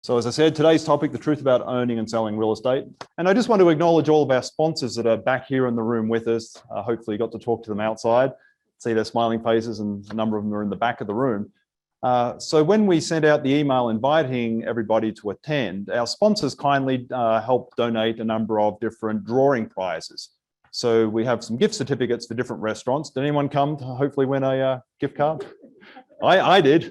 So as I said, today's topic, the truth about owning and selling real estate. And I just want to acknowledge all of our sponsors that are back here in the room with us. Hopefully you got to talk to them outside, see their smiling faces, and a number of them are in the back of the room. So when we sent out the email inviting everybody to attend, our sponsors kindly helped donate a number of different drawing prizes. So we have some gift certificates for different restaurants. Did anyone come to hopefully win a gift card? I did.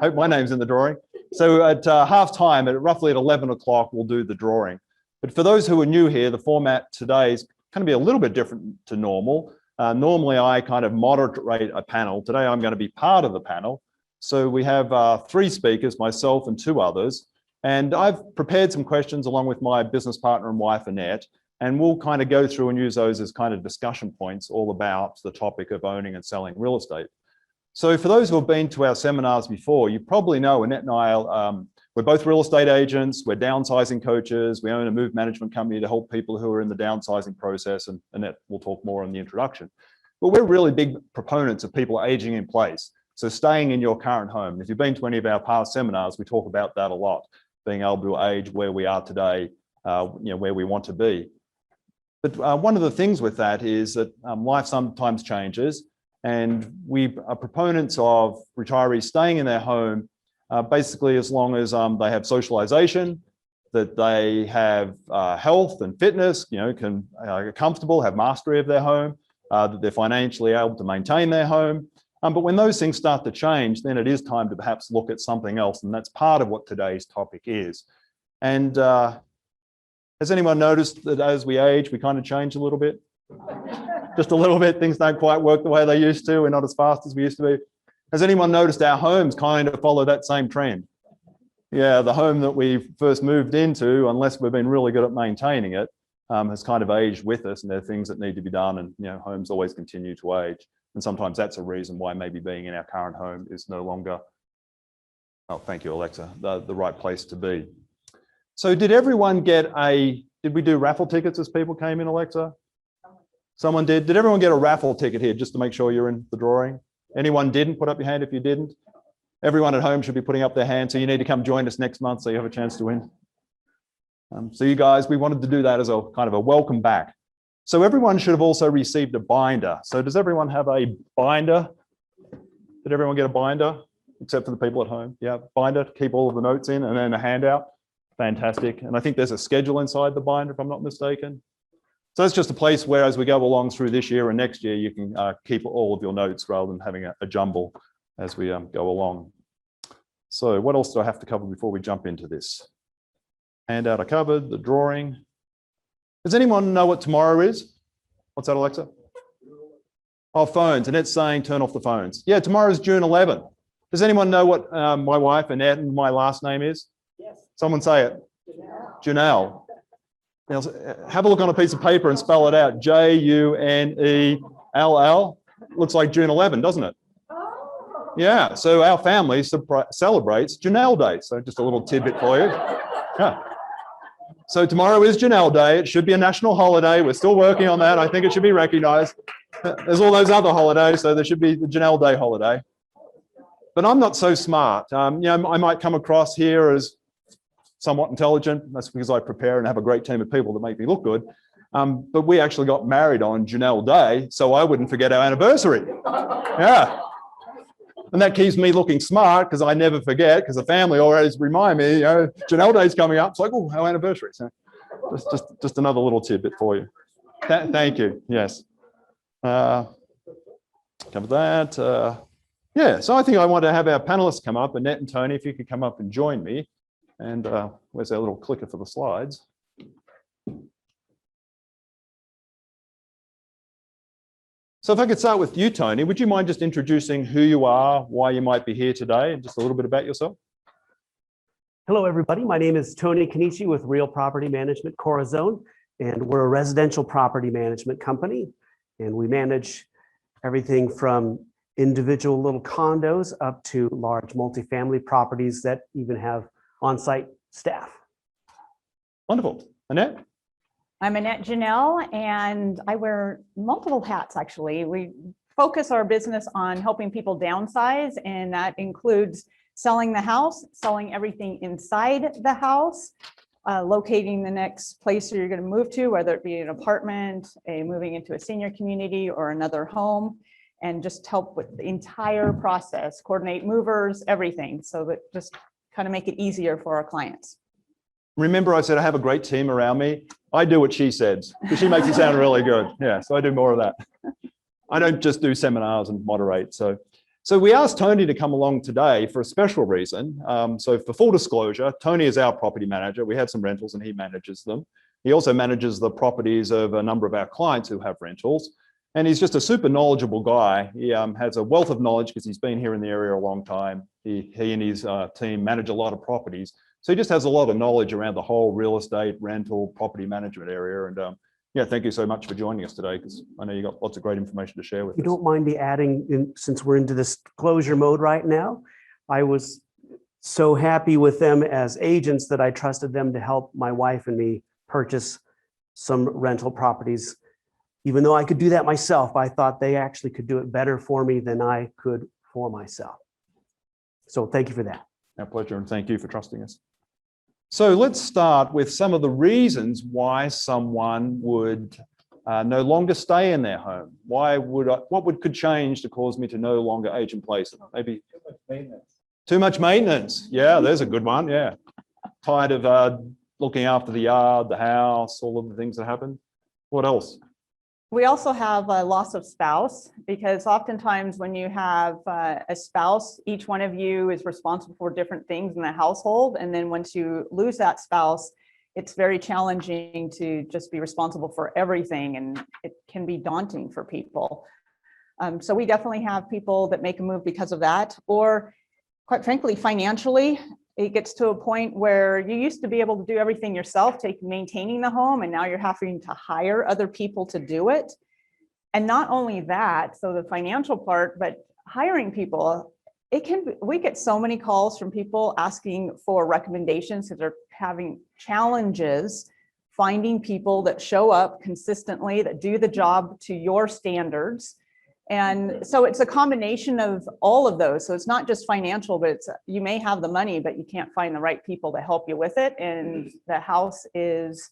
Hope my name's in the drawing. So at halftime, at roughly at 11 o'clock, we'll do the drawing. But for those who are new here, the format today is going to be a little bit different to normal. Normally, I kind of moderate a panel. Today, I'm going to be part of the panel. So we have 3 speakers, myself and 2 others. And I've prepared some questions along with my business partner and wife, Annette. And we'll kind of go through and use those as kind of discussion points all about the topic of owning and selling real estate. So for those who have been to our seminars before, you probably know Annette and I, we're both real estate agents, we're downsizing coaches, we own a move management company to help people who are in the downsizing process, and Annette will talk more in the introduction. But we're really big proponents of people aging in place. So staying in your current home. If you've been to any of our past seminars, we talk about that a lot, being able to age where we are today, where we want to be. But one of the things with that is that life sometimes changes, and we are proponents of retirees staying in their home basically as long as they have socialization, that they have health and fitness, can are comfortable, have mastery of their home, that they're financially able to maintain their home. But when those things start to change, then it is time to perhaps look at something else, and that's part of what today's topic is. And has anyone noticed that as we age, we kind of change a little bit? Just a little bit, things don't quite work the way they used to. We're not as fast as we used to be. Has anyone noticed our homes kind of follow that same trend? Yeah, the home that we first moved into, unless we've been really good at maintaining it, has kind of aged with us, and there are things that need to be done, and homes always continue to age. And sometimes that's a reason why maybe being in our current home is no longer, oh, thank you, Alexa, the right place to be. So did everyone get did we do raffle tickets as people came in, Alexa? Someone did. Did everyone get a raffle ticket here just to make sure you're in the drawing? Anyone didn't? Put up your hand if you didn't. Everyone at home should be putting up their hand, so you need to come join us next month so you have a chance to win. So you guys, we wanted to do that as a kind of a welcome back. So everyone should have also received a binder. So does everyone have a binder? Did everyone get a binder? Except for the people at home. Yeah, binder to keep all of the notes in, and then a handout. Fantastic. And I think there's a schedule inside the binder, if I'm not mistaken. So it's just a place where, as we go along through this year and next year, you can keep all of your notes rather than having a jumble as we go along. So what else do I have to cover before we jump into this? Handout I covered, the drawing. Does anyone know what tomorrow is? What's that, Alexa? Oh, phones. Annette's saying turn off the phones. Yeah, tomorrow is June 11. Does anyone know what my wife, Annette, and my last name is? Yes. Someone say it. Janelle. Now, have a look on a piece of paper and spell it out. Junell. Looks like June 11, doesn't it? Yeah, so our family celebrates Janelle Day. So just a little tidbit for you. Yeah. So tomorrow is Janelle Day. It should be a national holiday. We're still working on that. I think it should be recognized. There's all those other holidays, so there should be the Janelle Day holiday. But I'm not so smart. I might come across here as somewhat intelligent. That's because I prepare and have a great team of people that make me look good. But we actually got married on Janelle Day, so I wouldn't forget our anniversary. Yeah. And that keeps me looking smart because I never forget, because the family always remind me, Janelle Day's coming up. It's like, oh, our anniversary. So just another little tidbit for you. Thank you. Yes. Cover that. Yeah, so I think I want to have our panelists come up. Annette and Tony, if you could come up and join me. And where's our little clicker for the slides? So if I could start with you, Tony, would you mind just introducing who you are, why you might be here today, and just a little bit about yourself? Hello, everybody. My name is Tony Kenichi with Real Property Management Corazon, and we're a residential property management company, and we manage everything from individual little condos up to large multifamily properties that even have on-site staff. Wonderful. Annette? I'm Annette Janelle, and I wear multiple hats, actually. We focus our business on helping people downsize, and that includes selling the house, selling everything inside the house, locating the next place you're going to move to, whether it be an apartment, moving into a senior community or another home, and just help with the entire process, coordinate movers, everything. So that just kind of make it easier for our clients. Remember I said I have a great team around me. I do what she says because she makes it sound really good. Yeah, so I do more of that. I don't just do seminars and moderate. So we asked Tony to come along today for a special reason. So for full disclosure, Tony is our property manager. We have some rentals and he manages them. He also manages the properties of a number of our clients who have rentals. And he's just a super knowledgeable guy. He has a wealth of knowledge because he's been here in the area a long time. He and his team manage a lot of properties. So he just has a lot of knowledge around the whole real estate, rental, property management area. And yeah, thank you so much for joining us today, because I know you got lots of great information to share with us. You don't mind me adding, since we're into this closure mode right now, I was so happy with them as agents that I trusted them to help my wife and me purchase some rental properties. Even though I could do that myself, I thought they actually could do it better for me than I could for myself. So thank you for that. Our pleasure, and thank you for trusting us. So let's start with some of the reasons why someone would no longer stay in their home. What could change to cause me to no longer age in place? Maybe too much maintenance. Too much maintenance. Yeah, there's a good one. Yeah. Tired of looking after the yard, the house, all of the things that happen. What else? We also have a loss of spouse, because oftentimes when you have a spouse, each one of you is responsible for different things in the household. And then once you lose that spouse, it's very challenging to just be responsible for everything. And it can be daunting for people. So we definitely have people that make a move because of that, or quite frankly, financially. It gets to a point where you used to be able to do everything yourself, maintaining the home, and now you're having to hire other people to do it. And not only that, so the financial part, but hiring people, we get so many calls from people asking for recommendations because they're having challenges finding people that show up consistently, that do the job to your standards. And so it's a combination of all of those. So it's not just financial, but you may have the money, but you can't find the right people to help you with it. And the house it's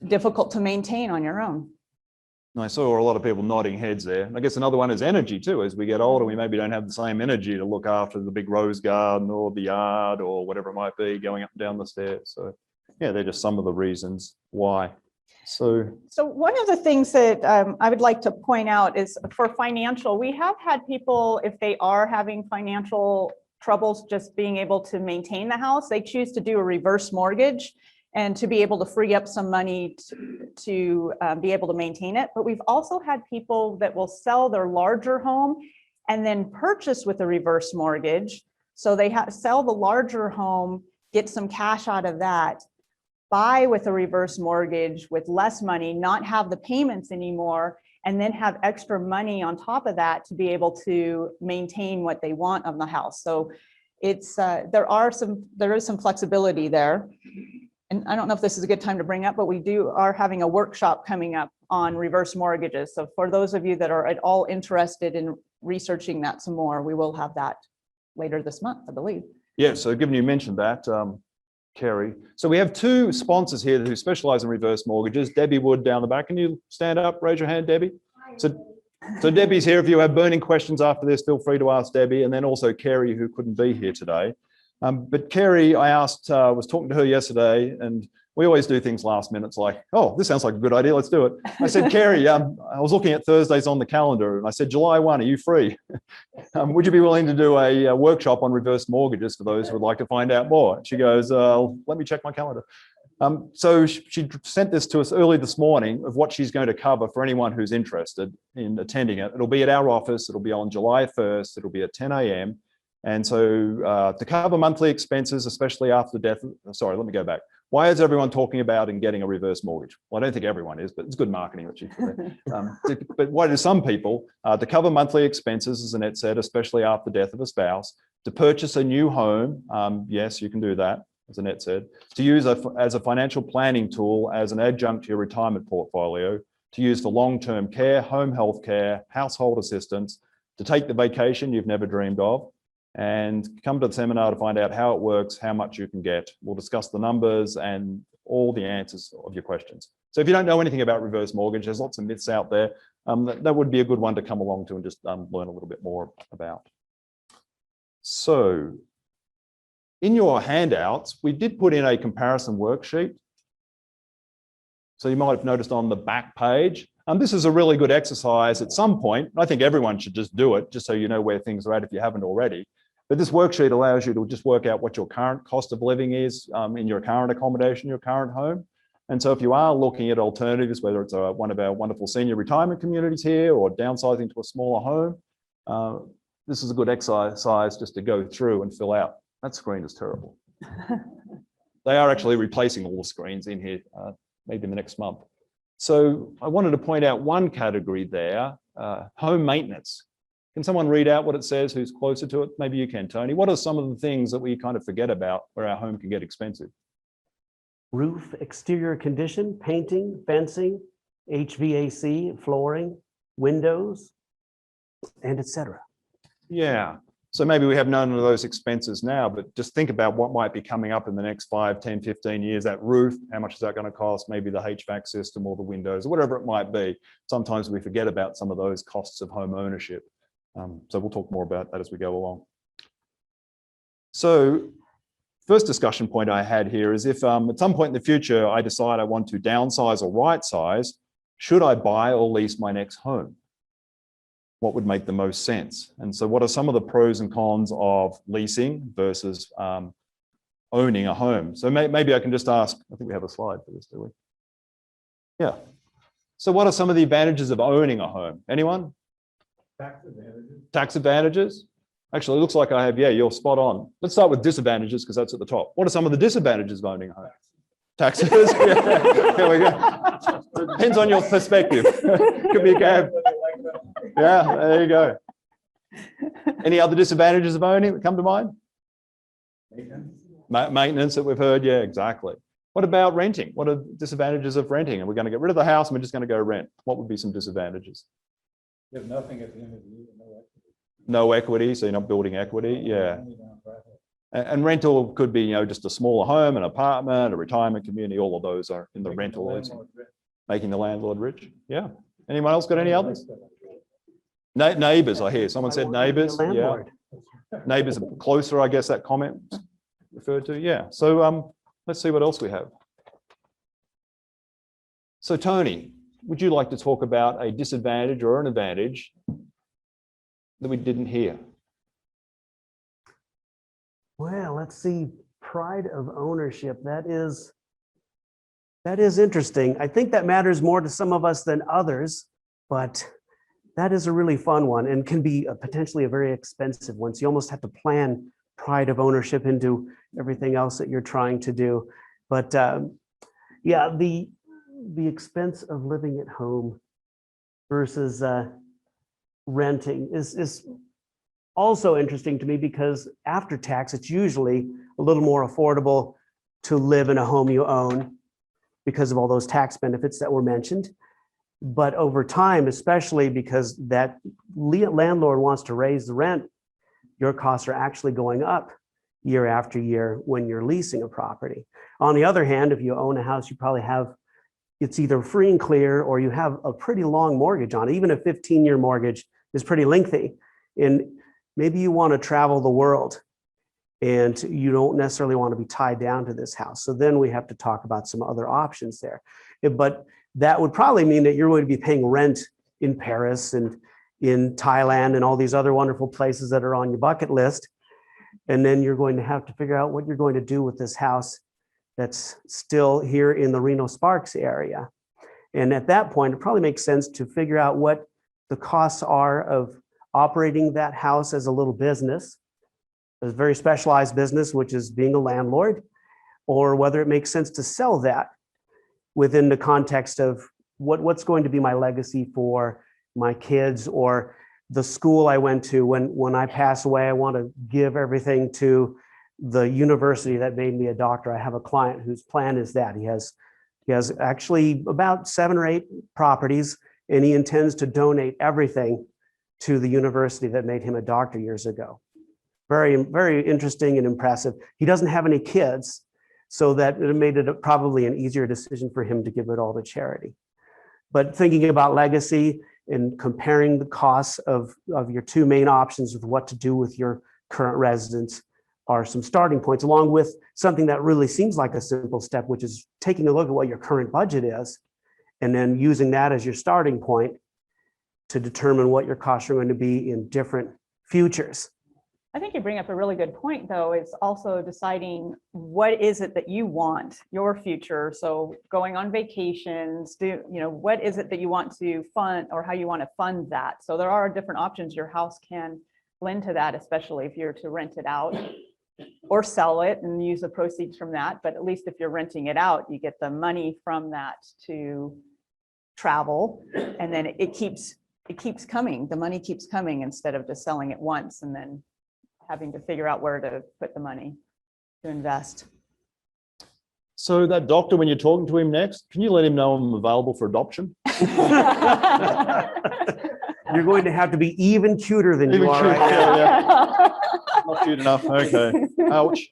difficult to maintain on your own. I saw a lot of people nodding heads there. And I guess another one is energy too. As we get older, we maybe don't have the same energy to look after the big rose garden or the yard or whatever it might be, going up and down the stairs. So yeah, they're just some of the reasons why. So one of the things that I would like to point out is for financial, we have had people, if they are having financial troubles just being able to maintain the house, they choose to do a reverse mortgage and to be able to free up some money to be able to maintain it. But we've also had people that will sell their larger home and then purchase with a reverse mortgage. So they sell the larger home, get some cash out of that, buy with a reverse mortgage with less money, not have the payments anymore, and then have extra money on top of that to be able to maintain what they want of the house. So it's there is some flexibility there. And I don't know if this is a good time to bring up, but we are having a workshop coming up on reverse mortgages. So for those of you that are at all interested in researching that some more, we will have that later this month, I believe. yeah, so given you mentioned that, Kerry. So we have two sponsors here who specialize in reverse mortgages. Debbie Wood down the back. Can you stand up? Raise your hand, Debbie. So Debbie's here. If you have burning questions after this, feel free to ask Debbie. And then also Kerry, who couldn't be here today. But Kerry, I was talking to her yesterday, and we always do things last minute. It's like, oh, this sounds like a good idea. Let's do it. I said, Kerry, I was looking at Thursdays on the calendar, and I said, July 1, are you free? Would you be willing to do a workshop on reverse mortgages for those who would like to find out more? She goes, let me check my calendar. So she sent this to us early this morning of what she's going to cover for anyone who's interested in attending it. It'll be at our office. It'll be on July 1st. It'll be at 10 a.m. And so to cover monthly expenses, especially after death, sorry, let me go back. Why is everyone talking about and getting a reverse mortgage? Well, I don't think everyone is, but it's good marketing. But why do some people, to cover monthly expenses, as Annette said, especially after death of a spouse, to purchase a new home, yes, you can do that, as Annette said, to use as a financial planning tool as an adjunct to your retirement portfolio, to use for long-term care, home health care, household assistance, to take the vacation you've never dreamed of, and come to the seminar to find out how it works, how much you can get. We'll discuss the numbers and all the answers of your questions. So if you don't know anything about reverse mortgage, there's lots of myths out there. That would be a good one to come along to and just learn a little bit more about. So in your handouts, we did put in a comparison worksheet. So you might have noticed on the back page, this is a really good exercise at some point. I think everyone should just do it, just so you know where things are at if you haven't already. But this worksheet allows you to just work out what your current cost of living is in your current accommodation, your current home. And so if you are looking at alternatives, whether it's one of our wonderful senior retirement communities here or downsizing to a smaller home, this is a good exercise just to go through and fill out. That screen is terrible. They are actually replacing all the screens in here, maybe in the next month. So I wanted to point out one category there, home maintenance. Can someone read out what it says, who's closer to it? Maybe you can, Tony. What are some of the things that we kind of forget about where our home can get expensive? Roof, exterior condition, painting, fencing, HVAC, flooring, windows, and etc. Yeah. So maybe we have none of those expenses now, but just think about what might be coming up in the next 5, 10, 15 years. That roof, how much is that going to cost? Maybe the HVAC system or the windows or whatever it might be. Sometimes we forget about some of those costs of home ownership. So we'll talk more about that as we go along. So first discussion point I had here is if at some point in the future, I decide I want to downsize or right size, should I buy or lease my next home? What would make the most sense? And so what are some of the pros and cons of leasing versus owning a home? So maybe I can just ask, I think we have a slide for this, do we? Yeah. So what are some of the advantages of owning a home? Anyone? Tax advantages. Tax advantages? Actually, it looks like I have, yeah, you're spot on. Let's start with disadvantages because that's at the top. What are some of the disadvantages of owning a home? Taxes. Yeah. There we go. Depends on your perspective. Could be a cab. Yeah, there you go. Any other disadvantages of owning that come to mind? Maintenance that we've heard. Yeah, exactly. What about renting? What are disadvantages of renting? Are we going to get rid of the house and we're just going to go rent? What would be some disadvantages? You have nothing at the end of the year, no equity. No equity, so you're not building equity. Yeah. And rental could be, just a smaller home, an apartment, a retirement community. All of those are in the rental. Making the landlord rich. Yeah. Anyone else got any others? Neighbors, I hear. Someone said neighbors. Yeah. Neighbors are closer, I guess that comment referred to. Yeah. So let's see what else we have. So Tony, would you like to talk about a disadvantage or an advantage that we didn't hear? Well, let's see. Pride of ownership. That is interesting. I think that matters more to some of us than others, but that is a really fun one and can be potentially a very expensive one. So you almost have to plan pride of ownership into everything else that you're trying to do. But yeah, the expense of living at home versus renting is also interesting to me because after tax, it's usually a little more affordable to live in a home you own because of all those tax benefits that were mentioned. But over time, especially because that landlord wants to raise the rent, your costs are actually going up year after year when you're leasing a property. On the other hand, if you own a house, you probably have, it's either free and clear or you have a pretty long mortgage on it. Even a 15-year mortgage is pretty lengthy. And maybe you want to travel the world and you don't necessarily want to be tied down to this house. So then we have to talk about some other options there. But that would probably mean that you're going to be paying rent in Paris and in Thailand and all these other wonderful places that are on your bucket list. And then you're going to have to figure out what you're going to do with this house that's still here in the Reno-Sparks area. And at that point, it probably makes sense to figure out what the costs are of operating that house as a little business, a very specialized business, which is being a landlord, or whether it makes sense to sell that within the context of what's going to be my legacy for my kids or the school I went to. When I pass away, I want to give everything to the university that made me a doctor. I have a client whose plan is that. He has actually about 7 or 8 properties, and he intends to donate everything to the university that made him a doctor years ago. Very, very interesting and impressive. He doesn't have any kids, so that it made it probably an easier decision for him to give it all to charity. But thinking about legacy and comparing the costs of your two main options with what to do with your current residence are some starting points, along with something that really seems like a simple step, which is taking a look at what your current budget is, and then using that as your starting point to determine what your costs are going to be in different futures. I think you bring up a really good point, though, is also deciding what is it that you want, your future. So going on vacations, what is it that you want to fund or how you want to fund that? So there are different options your house can lend to that, especially if you're to rent it out or sell it and use the proceeds from that. But at least if you're renting it out, you get the money from that to travel, and then it keeps coming. The money keeps coming instead of just selling it once and then having to figure out where to put the money to invest. So that doctor, when you're talking to him next, can you let him know I'm available for adoption? You're going to have to be even cuter than you are right now. Yeah. Not cute enough. Okay. Ouch.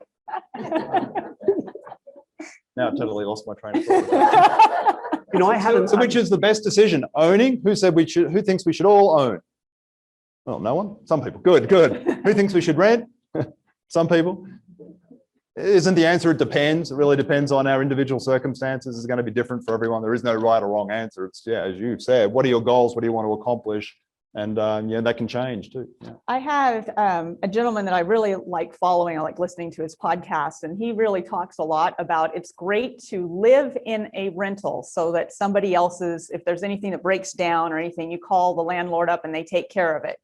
Now I totally lost my train of thought. I haven't. So which is the best decision? Owning? Who said we should? Who thinks we should all own? Well, no one. Some people. Good. Who thinks we should rent? Some people. Isn't the answer it depends? It really depends on our individual circumstances. It's going to be different for everyone. There is no right or wrong answer. It's, as you've said, what are your goals? What do you want to accomplish? And that can change too. Yeah. I have a gentleman that I really like following. I like listening to his podcast, and he really talks a lot about it's great to live in a rental so that somebody else's, if there's anything that breaks down or anything, you call the landlord up and they take care of it.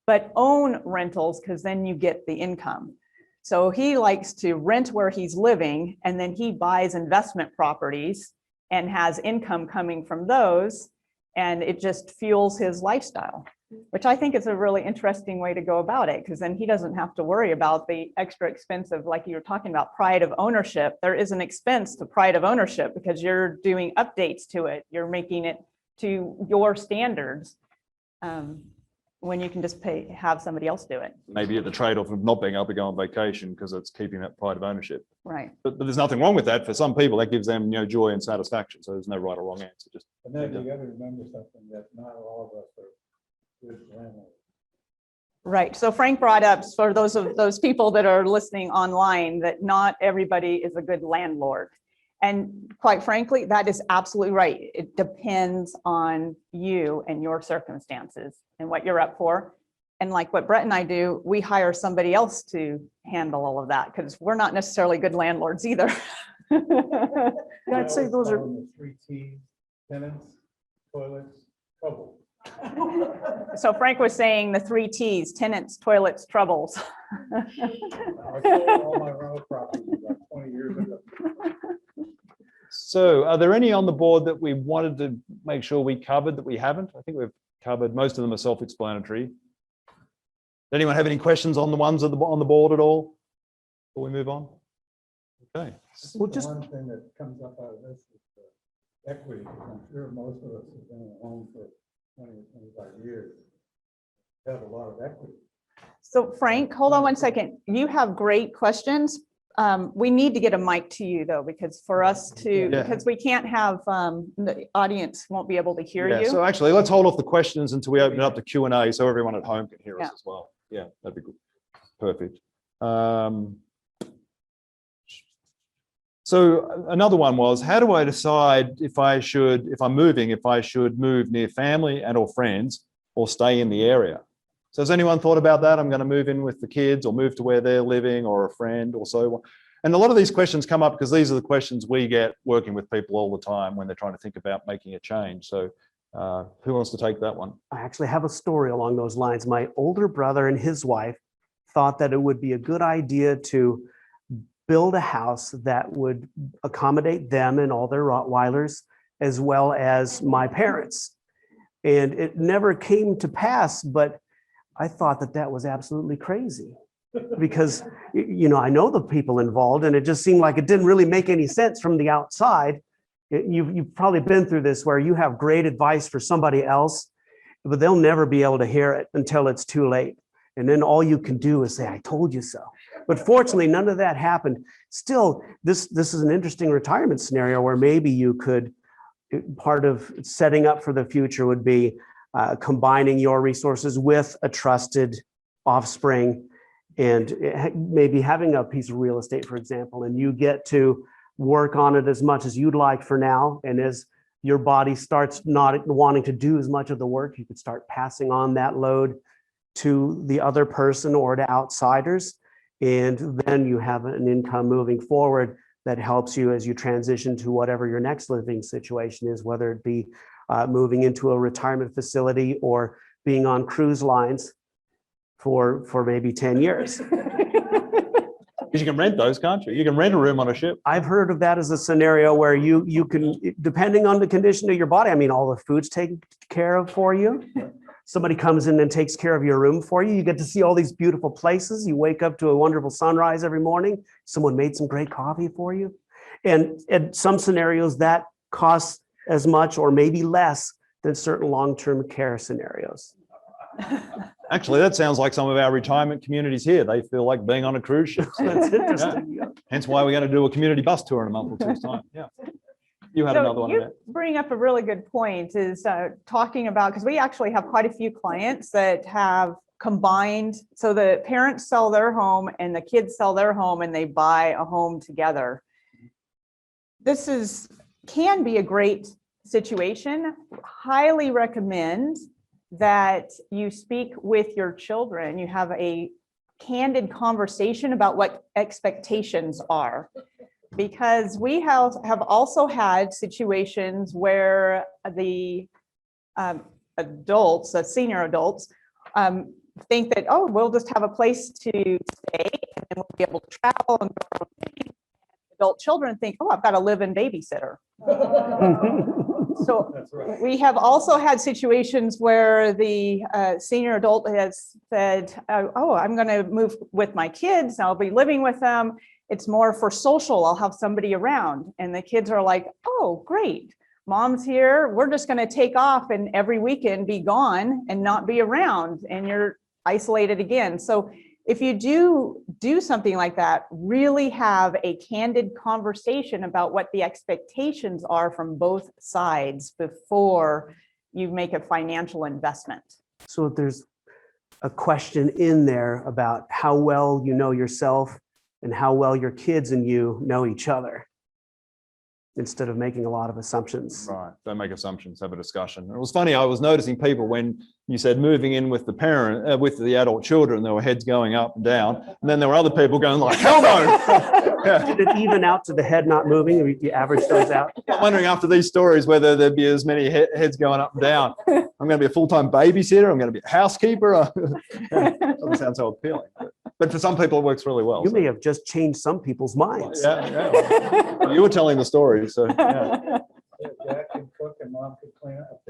But own rentals, because then you get the income. So he likes to rent where he's living, and then he buys investment properties and has income coming from those, and it just fuels his lifestyle, which I think is a really interesting way to go about it, because then he doesn't have to worry about the extra expense of, like you were talking about, pride of ownership. There is an expense to pride of ownership because you're doing updates to it. You're making it to your standards. When you can just have somebody else do it. Maybe at the trade-off of not being able to go on vacation because it's keeping that pride of ownership. Right. But there's nothing wrong with that. For some people, that gives them joy and satisfaction. So there's no right or wrong answer. Just And then you got to remember something, that not all of us are good landlords. Right. So Frank brought up, for those people that are listening online, that not everybody is a good landlord. And quite frankly, that is absolutely right. It depends on you and your circumstances and what you're up for. And like what Brett and I do, we hire somebody else to handle all of that because we're not necessarily good landlords either. I'd say those are The 3 T's: tenants, toilets, trouble. So Frank was saying the 3 T's: tenants, toilets, troubles. I sold all my rental properties about 20 years ago. so are there any on the board that we wanted to make sure we covered that we haven't? I think we've covered most of them are self-explanatory. Does anyone have any questions on the ones on the board at all before we move on? Okay. Well, just one thing that comes up out of this is the equity. I'm sure most of us have been at home for 20 or 25 years. Have a lot of equity. So Frank, hold on one second. You have great questions. We need to get a mic to you though, because for us to, Yeah. because we can't have, the audience won't be able to hear Yeah, you. so actually, let's hold off the questions until we open it up to Q&A so everyone at home can hear us Yeah. as well. Yeah, that'd be good. Perfect. So another one was, how do I decide if I'm moving, if I should move near family and or friends or stay in the area? So has anyone thought about that? I'm going to move in with the kids or move to where they're living or a friend or so on. And a lot of these questions come up because these are the questions we get working with people all the time when they're trying to think about making a change. So who wants to take that one? I actually have a story along those lines. My older brother and his wife thought that it would be a good idea to build a house that would accommodate them and all their Rottweilers, as well as my parents. And it never came to pass, but I thought that that was absolutely crazy because, I know the people involved and it just seemed like it didn't really make any sense from the outside. You've probably been through this where you have great advice for somebody else, but they'll never be able to hear it until it's too late. And then all you can do is say, I told you so. But fortunately, none of that happened. Still, this is an interesting retirement scenario where maybe you could, part of setting up for the future would be combining your resources with a trusted offspring, and maybe having a piece of real estate, for example, and you get to work on it as much as you'd like for now. And as your body starts not wanting to do as much of the work, you could start passing on that load to the other person or to outsiders. And then you have an income moving forward that helps you as you transition to whatever your next living situation is, whether it be moving into a retirement facility or being on cruise lines for maybe 10 years. Because you can rent those, can't you? You can rent a room on a ship. I've heard of that as a scenario where you can, depending on the condition of your body, I mean, all the food's taken care of for you. Somebody comes in and takes care of your room for you. You get to see all these beautiful places. You wake up to a wonderful sunrise every morning. Someone made some great coffee for you. And in some scenarios that costs as much or maybe less than certain long-term care scenarios. Actually, that sounds like some of our retirement communities here. They feel like being on a cruise ship. That's interesting. Yeah. Hence why we're going to do a community bus tour in a month or two's time. Yeah. You had another one. You bring up a really good point, is talking about, because we actually have quite a few clients that have combined, so the parents sell their home and the kids sell their home and they buy a home together. This can be a great situation. Highly recommend that you speak with your children. You have a candid conversation about what expectations are. Because we have also had situations where the adults, the senior adults, think that, oh, we'll just have a place to stay and then we'll be able to travel and go on vacation. Adult children think, oh, I've got a live-in babysitter. So right. We have also had situations where the senior adult has said, oh, I'm going to move with my kids. I'll be living with them. It's more for social. I'll have somebody around. And the kids are like, oh, great. Mom's here. We're just going to take off and every weekend be gone and not be around. And you're isolated again. So if you do something like that, really have a candid conversation about what the expectations are from both sides before you make a financial investment. So if there's a question in there about how well you know yourself and how well your kids and you know each other, instead of making a lot of assumptions. Right. Don't make assumptions, have a discussion. It was funny, I was noticing people when you said moving in with the parent, with the adult children, there were heads going up and down. And then there were other people going like, hell no. Yeah. Did it even out to the head not moving? Or you average those out? I'm wondering after these stories whether there'd be as many heads going up and down. I'm going to be a full-time babysitter. I'm going to be a housekeeper. Doesn't sound so appealing. But for some people, it works really well. You may have just changed some people's minds. Yeah. You were telling the story, so yeah. Dad can cook and mom can clean up.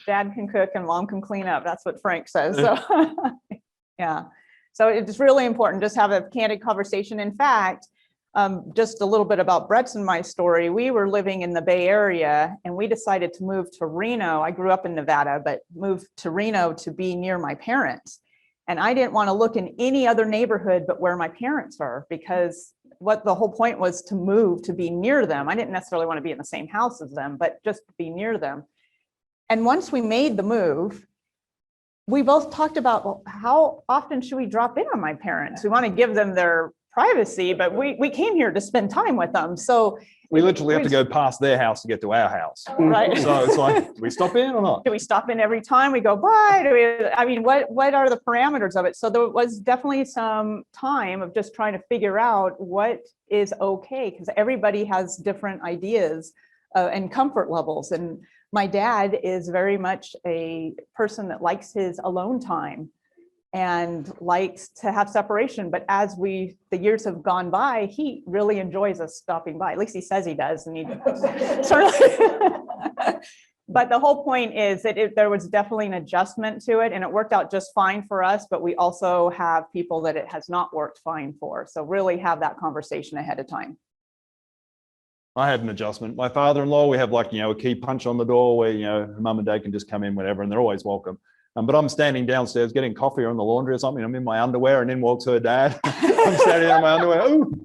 Dad can cook and mom can clean up. That's what Frank says. So yeah. So it's really important. Just have a candid conversation. In fact, just a little bit about Brett's and my story. We were living in the Bay Area and we decided to move to Reno. I grew up in Nevada, but moved to Reno to be near my parents. And I didn't want to look in any other neighborhood but where my parents are, because what the whole point was to move to be near them. I didn't necessarily want to be in the same house as them, but just to be near them. And once we made the move, we both talked about, well, how often should we drop in on my parents? We want to give them their privacy, but we came here to spend time with them. So we literally have to go past their house to get to our house. Right. So it's like, do we stop in or not? Do we stop in every time we go by? I mean, what are the parameters of it? So there was definitely some time of just trying to figure out what is okay, because everybody has different ideas and comfort levels. And my dad is very much a person that likes his alone time and likes to have separation. But as the years have gone by, he really enjoys us stopping by. At least he says he does. And he certainly. But the whole point is that there was definitely an adjustment to it, and it worked out just fine for us. But we also have people that it has not worked fine for. So really have that conversation ahead of time. I had an adjustment. My father-in-law, we have like, a key punch on the door where, mum and dad can just come in whenever and they're always welcome. But I'm standing downstairs getting coffee or in the laundry or something. I'm in my underwear, and in walks her dad. I'm standing in my underwear. Ooh.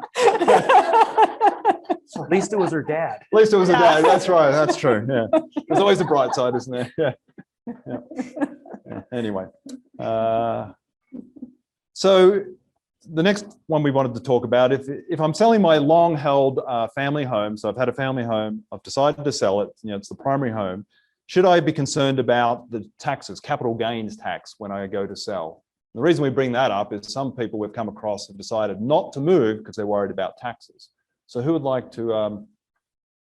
At least it was her dad. At least it was a dad. That's right. That's true. Yeah. There's always a bright side, isn't there? Yeah. Yeah. Anyway. So the next one we wanted to talk about, if I'm selling my long held family home, so I've had a family home, I've decided to sell it, it's the primary home, should I be concerned about the taxes, capital gains tax, when I go to sell? The reason we bring that up is some people we've come across have decided not to move because they're worried about taxes. So who would like to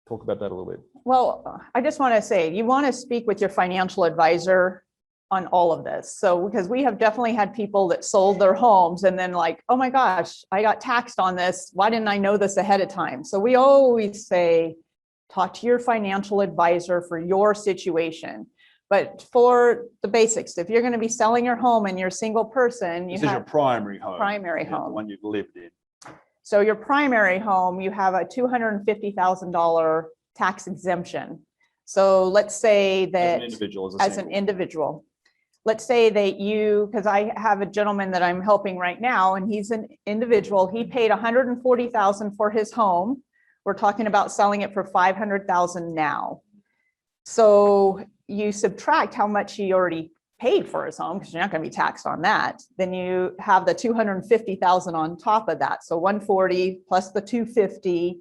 talk about that a little bit? Well, I just want to say, you want to speak with your financial advisor on all of this. So, because we have definitely had people that sold their homes and then like, oh my gosh, I got taxed on this. Why didn't I know this ahead of time? So we always say, talk to your financial advisor for your situation. But for the basics, if you're going to be selling your home and you're a single person, This is your primary home. primary The home. one you've lived in. So your primary home, you have a $250,000 tax exemption. So let's say As that an individual. as an individual, let's say that because I have a gentleman that I'm helping right now, and he's an individual. He paid $140,000 for his home. We're talking about selling it for $500,000 now. So you subtract how much he already paid for his home, because you're not going to be taxed on that. Then you have the $250,000 on top of that. So 140 plus the 250.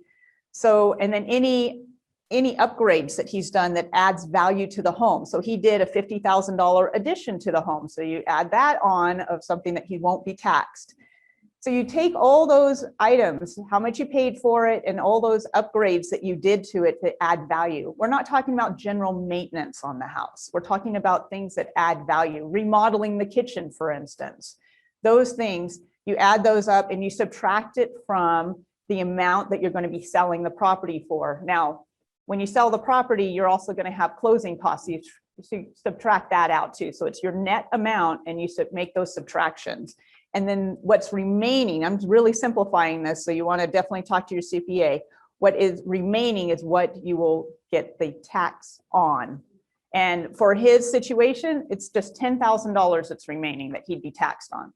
So, and then any upgrades that he's done that adds value to the home. So he did a $50,000 addition to the home. So you add that on of something that he won't be taxed. So you take all those items, how much you paid for it, and all those upgrades that you did to it to add value. We're not talking about general maintenance on the house. We're talking about things that add value, remodeling the kitchen, for instance. Those things, you add those up and you subtract it from the amount that you're going to be selling the property for. Now, when you sell the property, you're also going to have closing costs. You subtract that out too. So it's your net amount, and you make those subtractions. And then what's remaining, I'm really simplifying this, so you want to definitely talk to your CPA. What is remaining is what you will get the tax on. And for his situation, it's just $10,000 that's remaining that he'd be taxed on.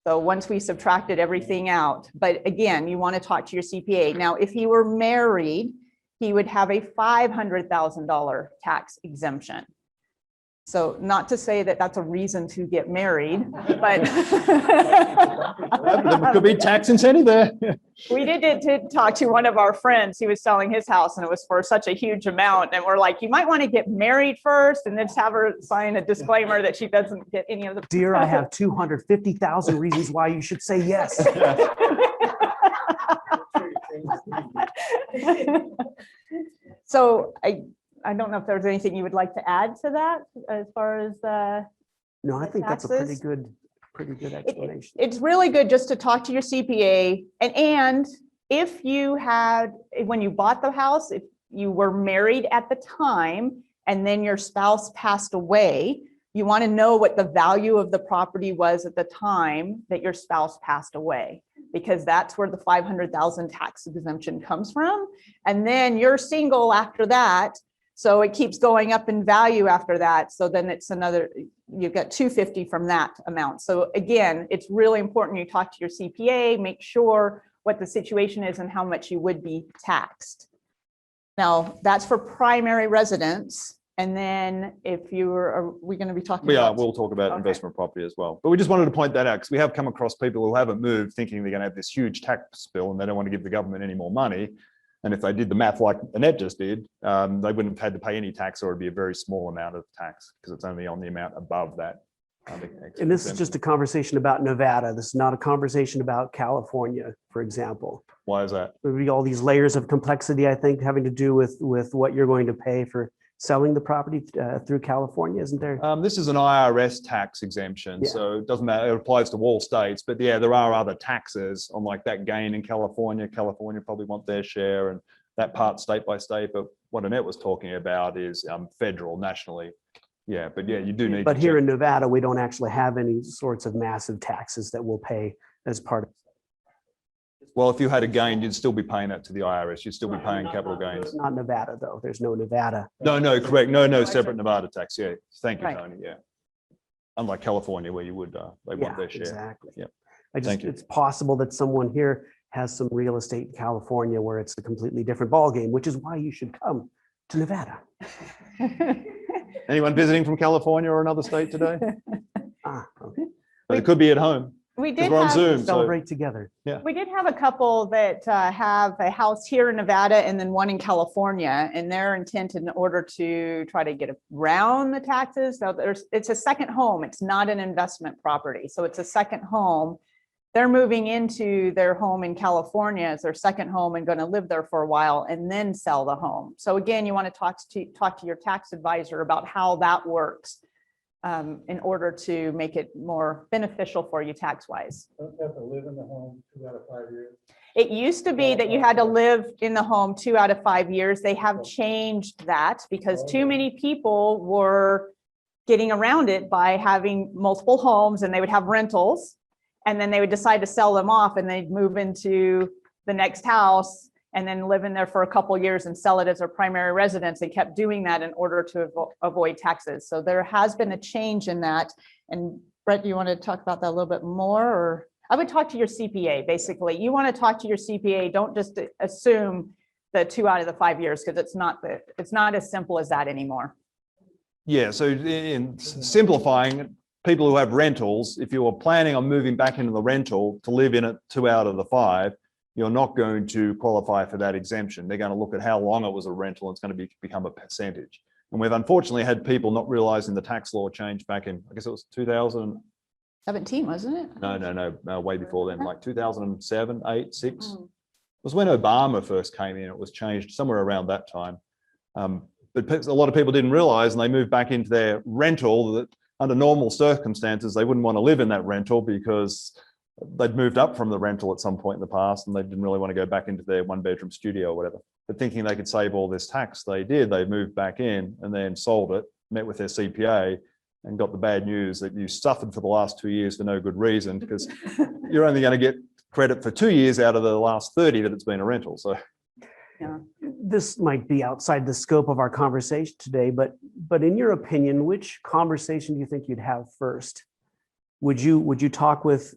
So once we subtracted everything out, but again, you want to talk to your CPA. Now, if he were married, he would have a $500,000 tax exemption. So not to say that that's a reason to get married, but There could be tax incentive there. we did talk to one of our friends. He was selling his house and it was for such a huge amount. And we're like, you might want to get married first and then just have her sign a disclaimer that she doesn't get any of the. Dear, I have 250,000 reasons why you should say yes. So I don't know if there's anything you would like to add to that as far as No, I think that's a pretty taxes? good explanation. It's really good just to talk to your CPA. And if you had, when you bought the house, if you were married at the time and then your spouse passed away, you want to know what the value of the property was at the time that your spouse passed away, because that's where the $500,000 tax exemption comes from. And then you're single after that. So it keeps going up in value after that. So then it's another, you've got 250 from that amount. So again, it's really important you talk to your CPA, make sure what the situation is and how much you would be taxed. Now, that's for primary residence. And then if are we going to be talking about? We'll talk about Okay. investment property as well. But we just wanted to point that out because we have come across people who haven't moved thinking they're going to have this huge tax bill and they don't want to give the government any more money. And if they did the math like Annette just did, they wouldn't have had to pay any tax, or it'd be a very small amount of tax because it's only on the amount above that. And this is just a conversation about Nevada. This is not a conversation about California, for example. Why is that? There would be all these layers of complexity, I think, having to do with what you're going to pay for selling the property through California, isn't there? This is an IRS tax exemption, Yeah. so it doesn't matter. It applies to all states, but yeah, there are other taxes on like that gain in California. California probably want their share, and that part state by state. But what Annette was talking about is federal, nationally. Yeah, but yeah, you do need. But here in Nevada, we don't actually have any sorts of massive taxes that we'll pay as part of. Well, if you had a gain, you'd still be paying that to the IRS. You'd still be paying capital gains. Not Nevada, though. There's no Nevada. No, correct. No, separate Nevada tax. Yeah, thank you, Right. Tony. Yeah. unlike California where you would, they want their share. Exactly. Yep. I just, Thank you. it's possible that someone here has some real estate in California where it's a completely different ballgame, which is why you should come to Nevada. Anyone visiting from California or another state today? Okay. But it could be at home We because did we're on have, Zoom. So Celebrate together. we did have a couple that have a house here in Nevada and then one in California, and their intent in order to try to get around the taxes. So it's a second home. It's not an investment property. So it's a second home. They're moving into their home in California as their second home and going to live there for a while and then sell the home. So again, you want to talk to your tax advisor about how that works in order to make it more beneficial for you tax-wise. Don't you have to live in the home 2 out of 5 years? It used to be that you had to live in the home 2 out of 5 years. They have changed that because too many people were getting around it by having multiple homes, and they would have rentals. And then they would decide to sell them off and they'd move into the next house and then live in there for a couple of years and sell it as their primary residence. They kept doing that in order to avoid taxes. So there has been a change in that. And Brett, do you want to talk about that a little bit more? Or I would talk to your CPA, basically. You want to talk to your CPA. Don't just assume the 2 out of the 5 years, because it's not as simple as that anymore. yeah, so in simplifying, people who have rentals, if you are planning on moving back into the rental to live in it 2 out of the 5, you're not going to qualify for that exemption. They're going to look at how long it was a rental. And it's going to become a percentage. And we've unfortunately had people not realizing the tax law changed back in, I guess it was 2000. 17, wasn't it? No, way before then, like 2007, 8, 6. It was when Obama first came in. It was changed somewhere around that time. But a lot of people didn't realize, and they moved back into their rental, that under normal circumstances, they wouldn't want to live in that rental because they'd moved up from the rental at some point in the past and they didn't really want to go back into their 1-bedroom studio or whatever. But thinking they could save all this tax, they did. They moved back in and then sold it, met with their CPA and got the bad news that you suffered for the last 2 years for no good reason, because you're only going to get credit for 2 years out of the last 30 that it's been a rental. So Yeah. This might be outside the scope of our conversation today, but in your opinion, which conversation do you think you'd have first? Would you talk with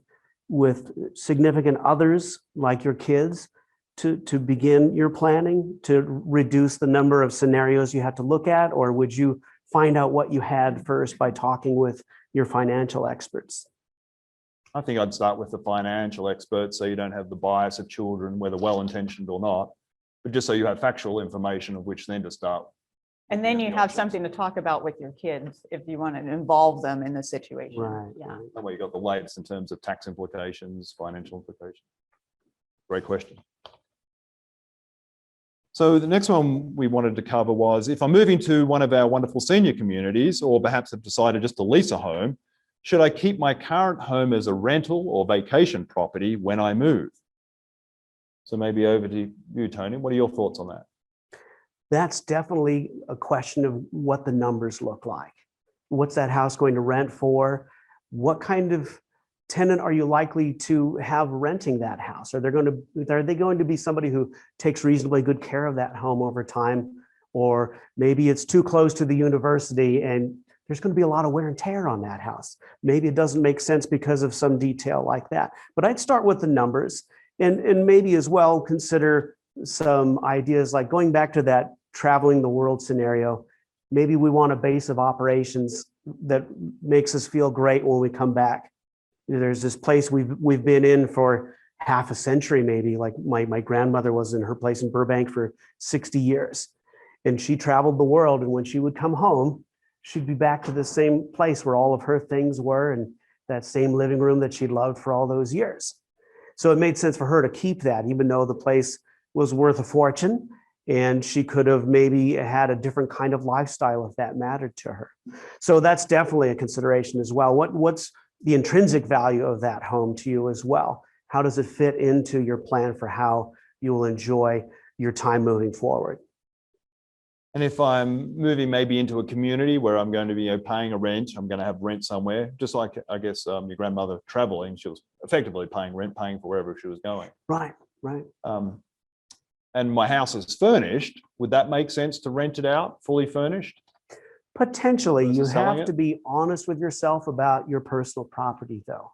significant others like your kids to begin your planning to reduce the number of scenarios you have to look at, or would you find out what you had first by talking with your financial experts? I think I'd start with the financial experts so you don't have the bias of children, whether well-intentioned or not, but just so you have factual information of which then to start. And then you have something to talk about with your kids if you want to involve them in the situation. Right. Yeah. That way you got the latest in terms of tax implications, financial implications. Great question. So the next one we wanted to cover was, if I'm moving to one of our wonderful senior communities, or perhaps have decided just to lease a home, should I keep my current home as a rental or vacation property when I move? So maybe over to you, Tony. What are your thoughts on that? That's definitely a question of what the numbers look like. What's that house going to rent for? What kind of tenant are you likely to have renting that house? Are they going to be somebody who takes reasonably good care of that home over time? Or maybe it's too close to the university and there's going to be a lot of wear and tear on that house. Maybe it doesn't make sense because of some detail like that. But I'd start with the numbers and maybe as well consider some ideas like going back to that traveling the world scenario. Maybe we want a base of operations that makes us feel great when we come back. There's this place we've been in for half a century, maybe. Like my grandmother was in her place in Burbank for 60 years. And she traveled the world. And when she would come home, she'd be back to the same place where all of her things were and that same living room that she loved for all those years. So it made sense for her to keep that, even though the place was worth a fortune. And she could have maybe had a different kind of lifestyle if that mattered to her. So that's definitely a consideration as well. What's the intrinsic value of that home to you as well? How does it fit into your plan for how you will enjoy your time moving forward? And if I'm moving maybe into a community where I'm going to be paying a rent, I'm going to have rent somewhere, just like I guess your grandmother traveling, she was effectively paying rent, paying for wherever she was going. Right. And my house is furnished, would that make sense to rent it out fully furnished? Potentially, you Versus selling have it? to be honest with yourself about your personal property, though.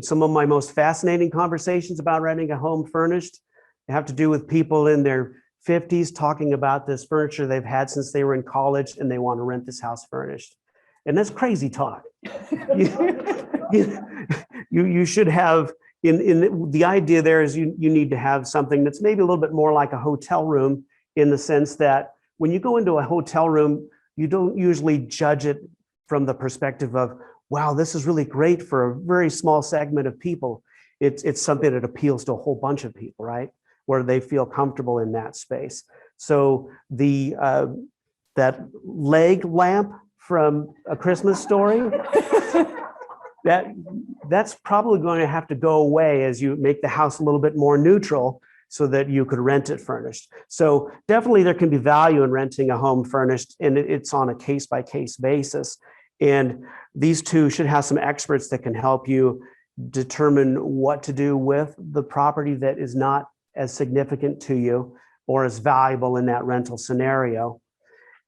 Some of my most fascinating conversations about renting a home furnished have to do with people in their 50s talking about this furniture they've had since they were in college and they want to rent this house furnished. And that's crazy talk. You should have, the idea there is you need to have something that's maybe a little bit more like a hotel room, in the sense that when you go into a hotel room, you don't usually judge it from the perspective of, wow, this is really great for a very small segment of people. It's something that appeals to a whole bunch of people, right? Where they feel comfortable in that space. So that leg lamp from A Christmas Story, that's probably going to have to go away as you make the house a little bit more neutral so that you could rent it furnished. So definitely there can be value in renting a home furnished, and it's on a case-by-case basis. And these two should have some experts that can help you determine what to do with the property that is not as significant to you or as valuable in that rental scenario.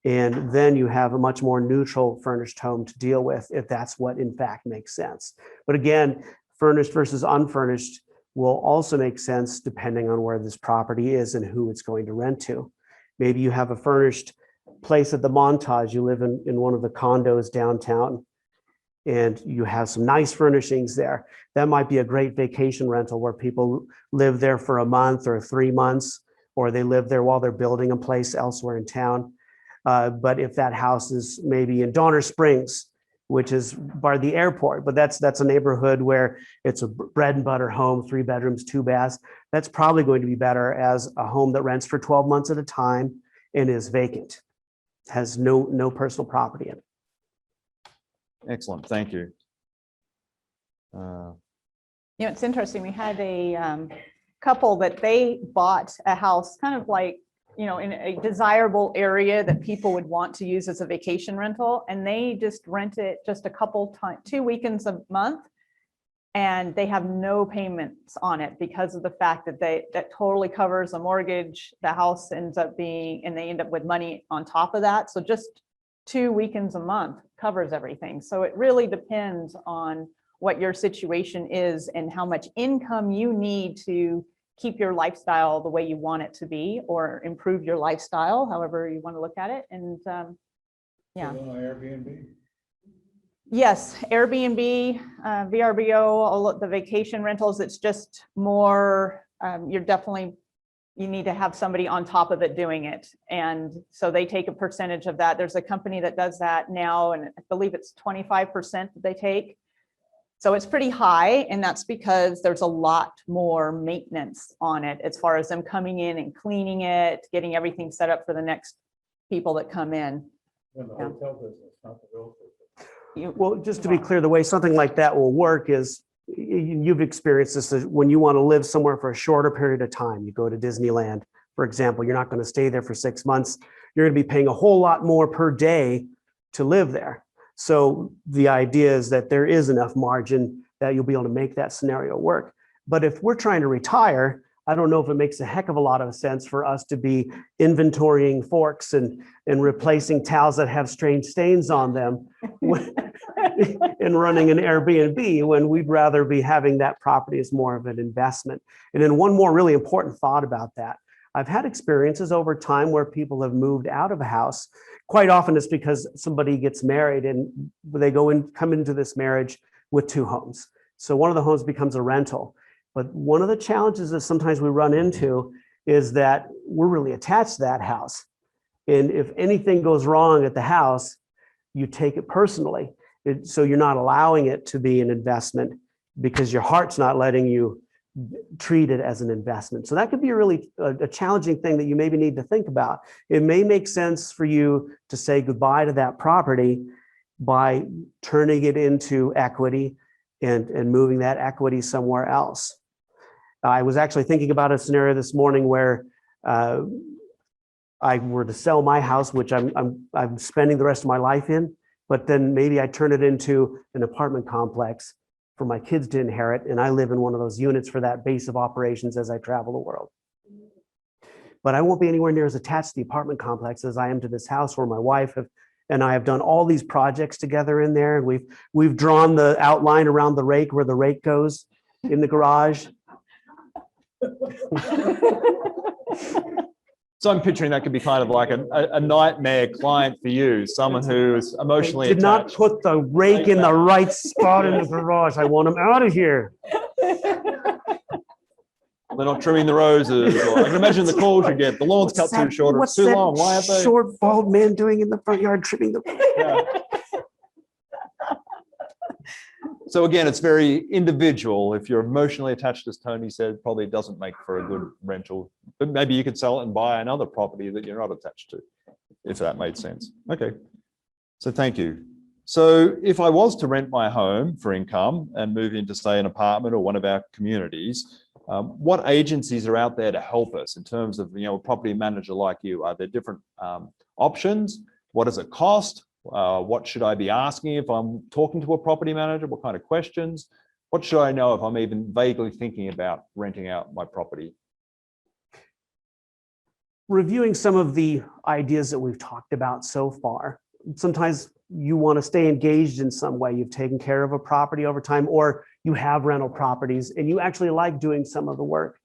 And then you have a much more neutral furnished home to deal with, if that's what in fact makes sense. But again, furnished versus unfurnished will also make sense depending on where this property is and who it's going to rent to. Maybe you have a furnished place at the Montage, you live in one of the condos downtown, and you have some nice furnishings there. That might be a great vacation rental where people live there for a month or 3 months, or they live there while they're building a place elsewhere in town. But if that house is maybe in Donner Springs, which is by the airport, but that's a neighborhood where it's a bread and butter home, 3 bedrooms, 2 baths, that's probably going to be better as a home that rents for 12 months at a time and is vacant, has no personal property in it. Excellent, thank you. You know, it's interesting. We had a couple that they bought a house kind of like, you know, in a desirable area that people would want to use as a vacation rental. And they just rent it just a couple times, 2 weekends a month. And they have no payments on it because of the fact that that totally covers a mortgage. The house ends up being, and they end up with money on top of that. So just 2 weekends a month covers everything. So it really depends on what your situation is and how much income you need to keep your lifestyle the way you want it to be, or improve your lifestyle, however you want to look at it. And yeah. Airbnb. Yes, Airbnb, VRBO, all of the vacation rentals, it's just more, you need to have somebody on top of it doing it. And so they take a percentage of that. There's a company that does that now, and I believe it's 25% that they take. So it's pretty high, and that's because there's a lot more maintenance on it as far as them coming in and cleaning it, getting everything set up for the next people that come in. In the hotel business, not the real estate. Well, just to be clear, the way something like that will work is, you've experienced this, is when you want to live somewhere for a shorter period of time. You go to Disneyland, for example, you're not going to stay there for 6 months. You're going to be paying a whole lot more per day to live there. So the idea is that there is enough margin that you'll be able to make that scenario work. But if we're trying to retire, I don't know if it makes a heck of a lot of sense for us to be inventorying forks and replacing towels that have strange stains on them and running an Airbnb, when we'd rather be having that property as more of an investment. And then one more really important thought about that. I've had experiences over time where people have moved out of a house. Quite often it's because somebody gets married and they come into this marriage with 2 homes. So one of the homes becomes a rental. But one of the challenges that sometimes we run into is that we're really attached to that house. And if anything goes wrong at the house, you take it personally. So you're not allowing it to be an investment because your heart's not letting you treat it as an investment. So that could be a really challenging thing that you maybe need to think about. It may make sense for you to say goodbye to that property by turning it into equity and moving that equity somewhere else. I was actually thinking about a scenario this morning where I were to sell my house, which I'm spending the rest of my life in, but then maybe I turn it into an apartment complex for my kids to inherit, and I live in one of those units for that base of operations as I travel the world. but I won't be anywhere near as attached to the apartment complex as I am to this house where my wife and I have done all these projects together in there. And we've drawn the outline around the rake where the rake goes in the garage. So I'm picturing that could be kind of like a nightmare client for you, someone who is emotionally Did not attached. put the rake in the right spot in the garage. I want him out of here. They're not trimming the roses. Or I can imagine the calls you get. The lawn's cut too short. Or it's too long. Why aren't they? Short, bald man doing in the front yard trimming the. Yeah. So again, it's very individual. If you're emotionally attached, as Tony said, probably doesn't make for a good rental. But maybe you could sell it and buy another property that you're not attached to, if that made sense. Okay. So thank you. So if I was to rent my home for income and move into, say, an apartment or one of our communities, what agencies are out there to help us in terms of, a property manager like you? Are there different options? What does it cost? What should I be asking if I'm talking to a property manager? What kind of questions? What should I know if I'm even vaguely thinking about renting out my property? Reviewing some of the ideas that we've talked about so far, sometimes you want to stay engaged in some way. You've taken care of a property over time, or you have rental properties and you actually like doing some of the work.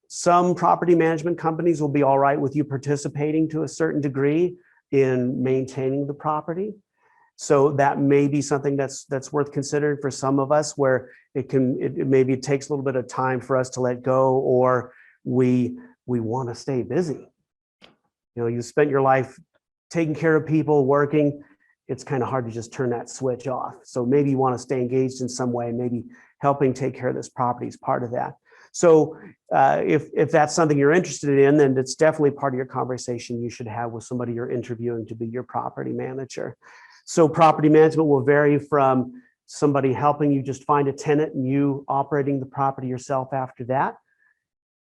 Some property management companies will be all right with you participating to a certain degree in maintaining the property. So that may be something that's worth considering for some of us, where maybe it takes a little bit of time for us to let go, or we want to stay busy. You spent your life taking care of people, working. It's kind of hard to just turn that switch off. So maybe you want to stay engaged in some way, maybe helping take care of this property is part of that. So if that's something you're interested in, then it's definitely part of your conversation you should have with somebody you're interviewing to be your property manager. So property management will vary from somebody helping you just find a tenant and you operating the property yourself after that,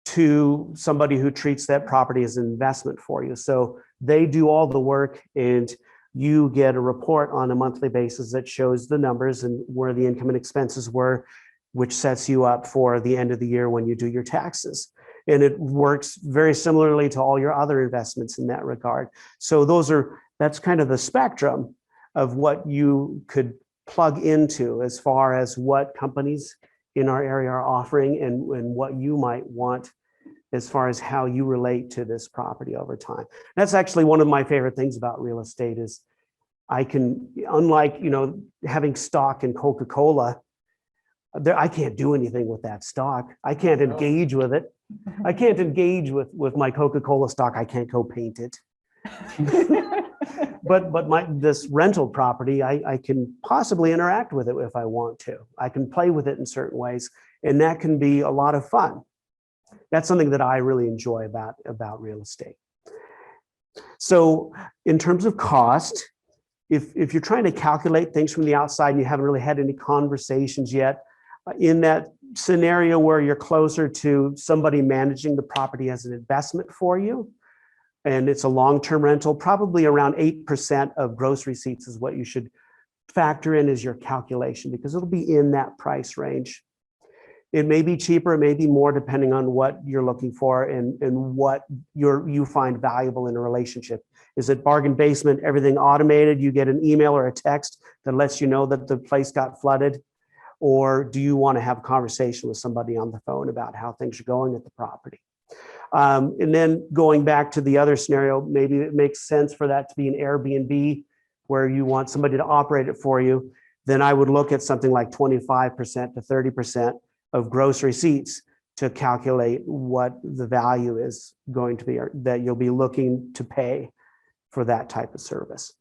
to somebody who treats that property as an investment for you. So they do all the work and you get a report on a monthly basis that shows the numbers and where the income and expenses were, which sets you up for the end of the year when you do your taxes. And it works very similarly to all your other investments in that regard. So that's kind of the spectrum of what you could plug into as far as what companies in our area are offering and what you might want as far as how you relate to this property over time. That's actually one of my favorite things about real estate is I can, unlike, having stock in Coca-Cola, I can't do anything with that stock. I can't engage with it. I can't engage with my Coca-Cola stock. I can't go paint it. But this rental property, I can possibly interact with it if I want to. I can play with it in certain ways, and that can be a lot of fun. That's something that I really enjoy about real estate. So in terms of cost, if you're trying to calculate things from the outside and you haven't really had any conversations yet, in that scenario where you're closer to somebody managing the property as an investment for you, and it's a long-term rental, probably around 8% of gross receipts is what you should factor in as your calculation, because it'll be in that price range. It may be cheaper, it may be more, depending on what you're looking for and what you find valuable in a relationship. Is it bargain basement, everything automated? You get an email or a text that lets you know that the place got flooded? Or do you want to have a conversation with somebody on the phone about how things are going at the property? And then going back to the other scenario, maybe it makes sense for that to be an Airbnb where you want somebody to operate it for you. Then I would look at something like 25% to 30% of gross receipts to calculate what the value is going to be, or that you'll be looking to pay for that type of service.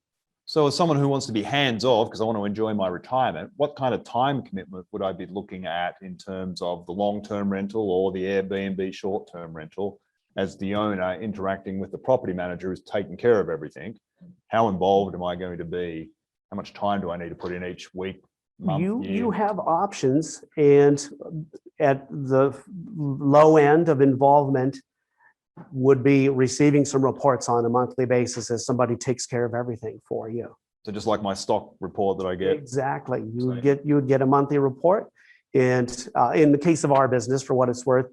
So as someone who wants to be hands-off because I want to enjoy my retirement, what kind of time commitment would I be looking at in terms of the long-term rental or the Airbnb short-term rental as the owner interacting with the property manager who's taking care of everything? How involved am I going to be? How much time do I need to put in each week, month, You have options, and at the low end of involvement would be receiving some reports on a monthly basis as somebody takes care of everything for you. So just like my stock report that I get. Exactly. You would get a monthly report. And in the case of our business, for what it's worth,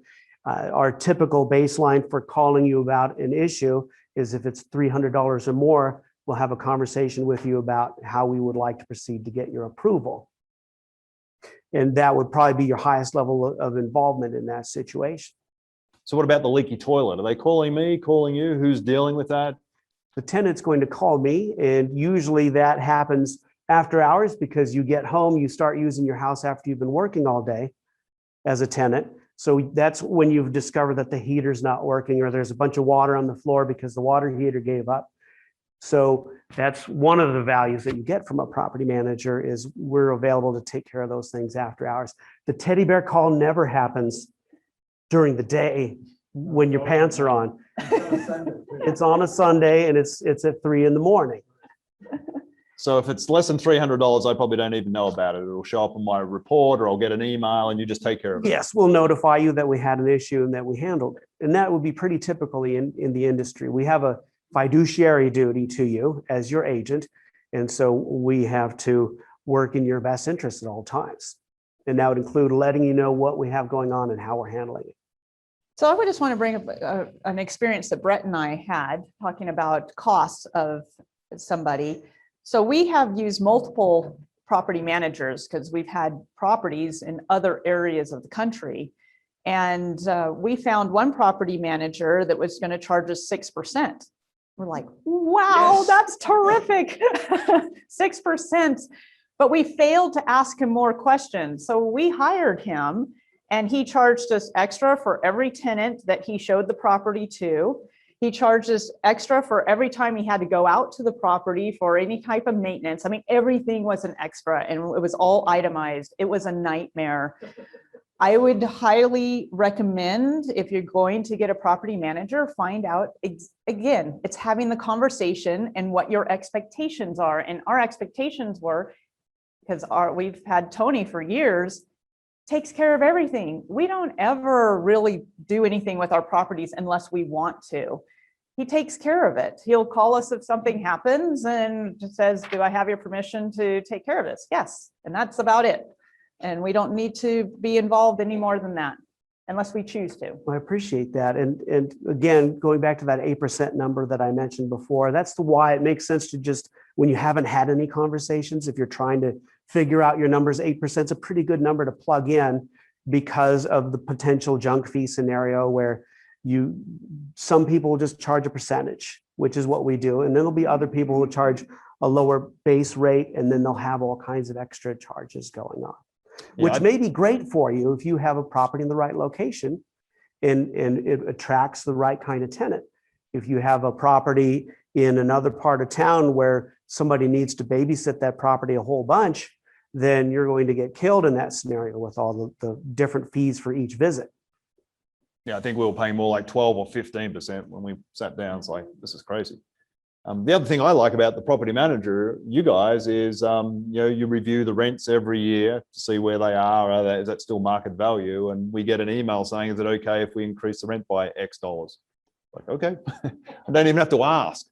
Our typical baseline for calling you about an issue is if it's $300 or more, we'll have a conversation with you about how we would like to proceed to get your approval. And that would probably be your highest level of involvement in that situation. So what about the leaky toilet? Are they calling me, calling you? Who's dealing with that? The tenant's going to call me, and usually that happens after hours because you get home, you start using your house after you've been working all day as a tenant. So that's when you've discovered that the heater's not working or there's a bunch of water on the floor because the water heater gave up. So that's one of the values that you get from a property manager is we're available to take care of those things after hours. The teddy bear call never happens during the day when your pants are on. It's on a Sunday and it's at 3 in the morning. So if it's less than $300, I probably don't even know about it. It'll show up on my report or I'll get an email and you just take care of it. Yes, we'll notify you that we had an issue and that we handled it. And that would be pretty typically in the industry. We have a fiduciary duty to you as your agent. And so we have to work in your best interest at all times. And that would include letting you know what we have going on and how we're handling it. So I would just want to bring up an experience that Brett and I had talking about costs of somebody. So we have used multiple property managers because we've had properties in other areas of the country. And we found one property manager that was going to charge us 6%. We're like, wow, yes, that's terrific. 6%. But we failed to ask him more questions. So we hired him and he charged us extra for every tenant that he showed the property to. He charged us extra for every time he had to go out to the property for any type of maintenance. I mean, everything was an extra and it was all itemized. It was a nightmare. I would highly recommend if you're going to get a property manager, find out, again, it's having the conversation and what your expectations are. And our expectations were, because we've had Tony for years, takes care of everything. We don't ever really do anything with our properties unless we want to. He takes care of it. He'll call us if something happens and just says, do I have your permission to take care of this? Yes. And that's about it. And we don't need to be involved any more than that unless we choose to. I appreciate that. And again, going back to that 8% number that I mentioned before, that's why it makes sense to just, when you haven't had any conversations, if you're trying to figure out your numbers, 8% is a pretty good number to plug in because of the potential junk fee scenario where some people will just charge a percentage, which is what we do. And then there'll be other people who charge a lower base rate, and then they'll have all kinds of extra charges going on, which may be great for you if you have a property in the right location and it attracts the right kind of tenant. If you have a property in another part of town where somebody needs to babysit that property a whole bunch, then you're going to get killed in that scenario with all the different fees for each visit. Yeah, I think we were paying more like 12 or 15% when we sat down. It's like, this is crazy. The other thing I like about the property manager, you guys, is you review the rents every year to see where they are. Is that still market value? And we get an email saying, is it okay if we increase the rent by X dollars? Like, okay, I don't even have to ask.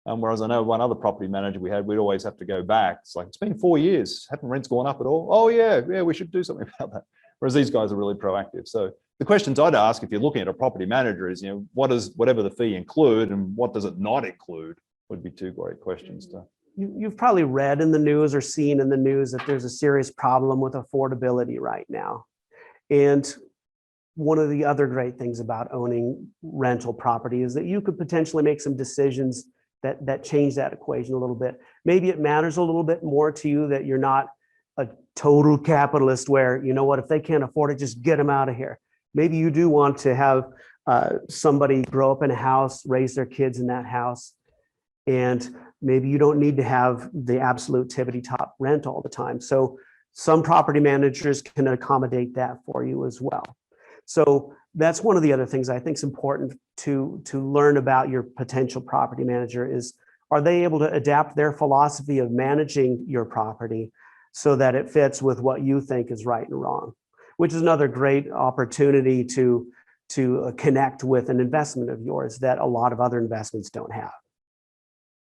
Whereas I know one other property manager we had, we'd always have to go back. It's like, it's been 4 years. Haven't rents gone up at all? Oh yeah, we should do something about that. Whereas these guys are really proactive. So the questions I'd ask if you're looking at a property manager is, what does whatever the fee include and what does it not include? Would be two great questions to. You've probably read in the news or seen in the news that there's a serious problem with affordability right now. And one of the other great things about owning rental property is that you could potentially make some decisions that change that equation a little bit. Maybe it matters a little bit more to you that you're not a total capitalist where, you know what, if they can't afford it, just get them out of here. Maybe you do want to have somebody grow up in a house, raise their kids in that house. And maybe you don't need to have the absolute tippity top rent all the time. So some property managers can accommodate that for you as well. So that's one of the other things I think is important to learn about your potential property manager is, are they able to adapt their philosophy of managing your property so that it fits with what you think is right and wrong, which is another great opportunity to connect with an investment of yours that a lot of other investments don't have.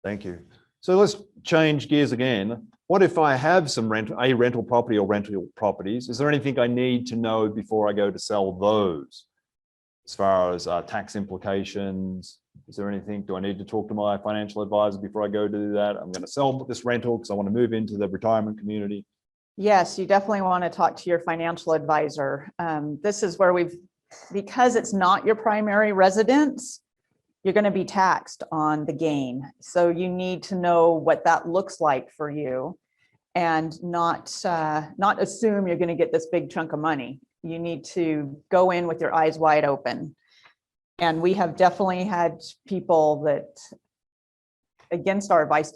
Thank you. So let's change gears again. What if I have some rental property or rental properties? Is there anything I need to know before I go to sell those? as far as tax implications? Is there anything, do I need to talk to my financial advisor before I go do that? I'm going to sell this rental because I want to move into the retirement community. Yes, you definitely want to talk to your financial advisor. This is where because it's not your primary residence, you're going to be taxed on the gain. So you need to know what that looks like for you and not assume you're going to get this big chunk of money. You need to go in with your eyes wide open. And we have definitely had people that, against our advice,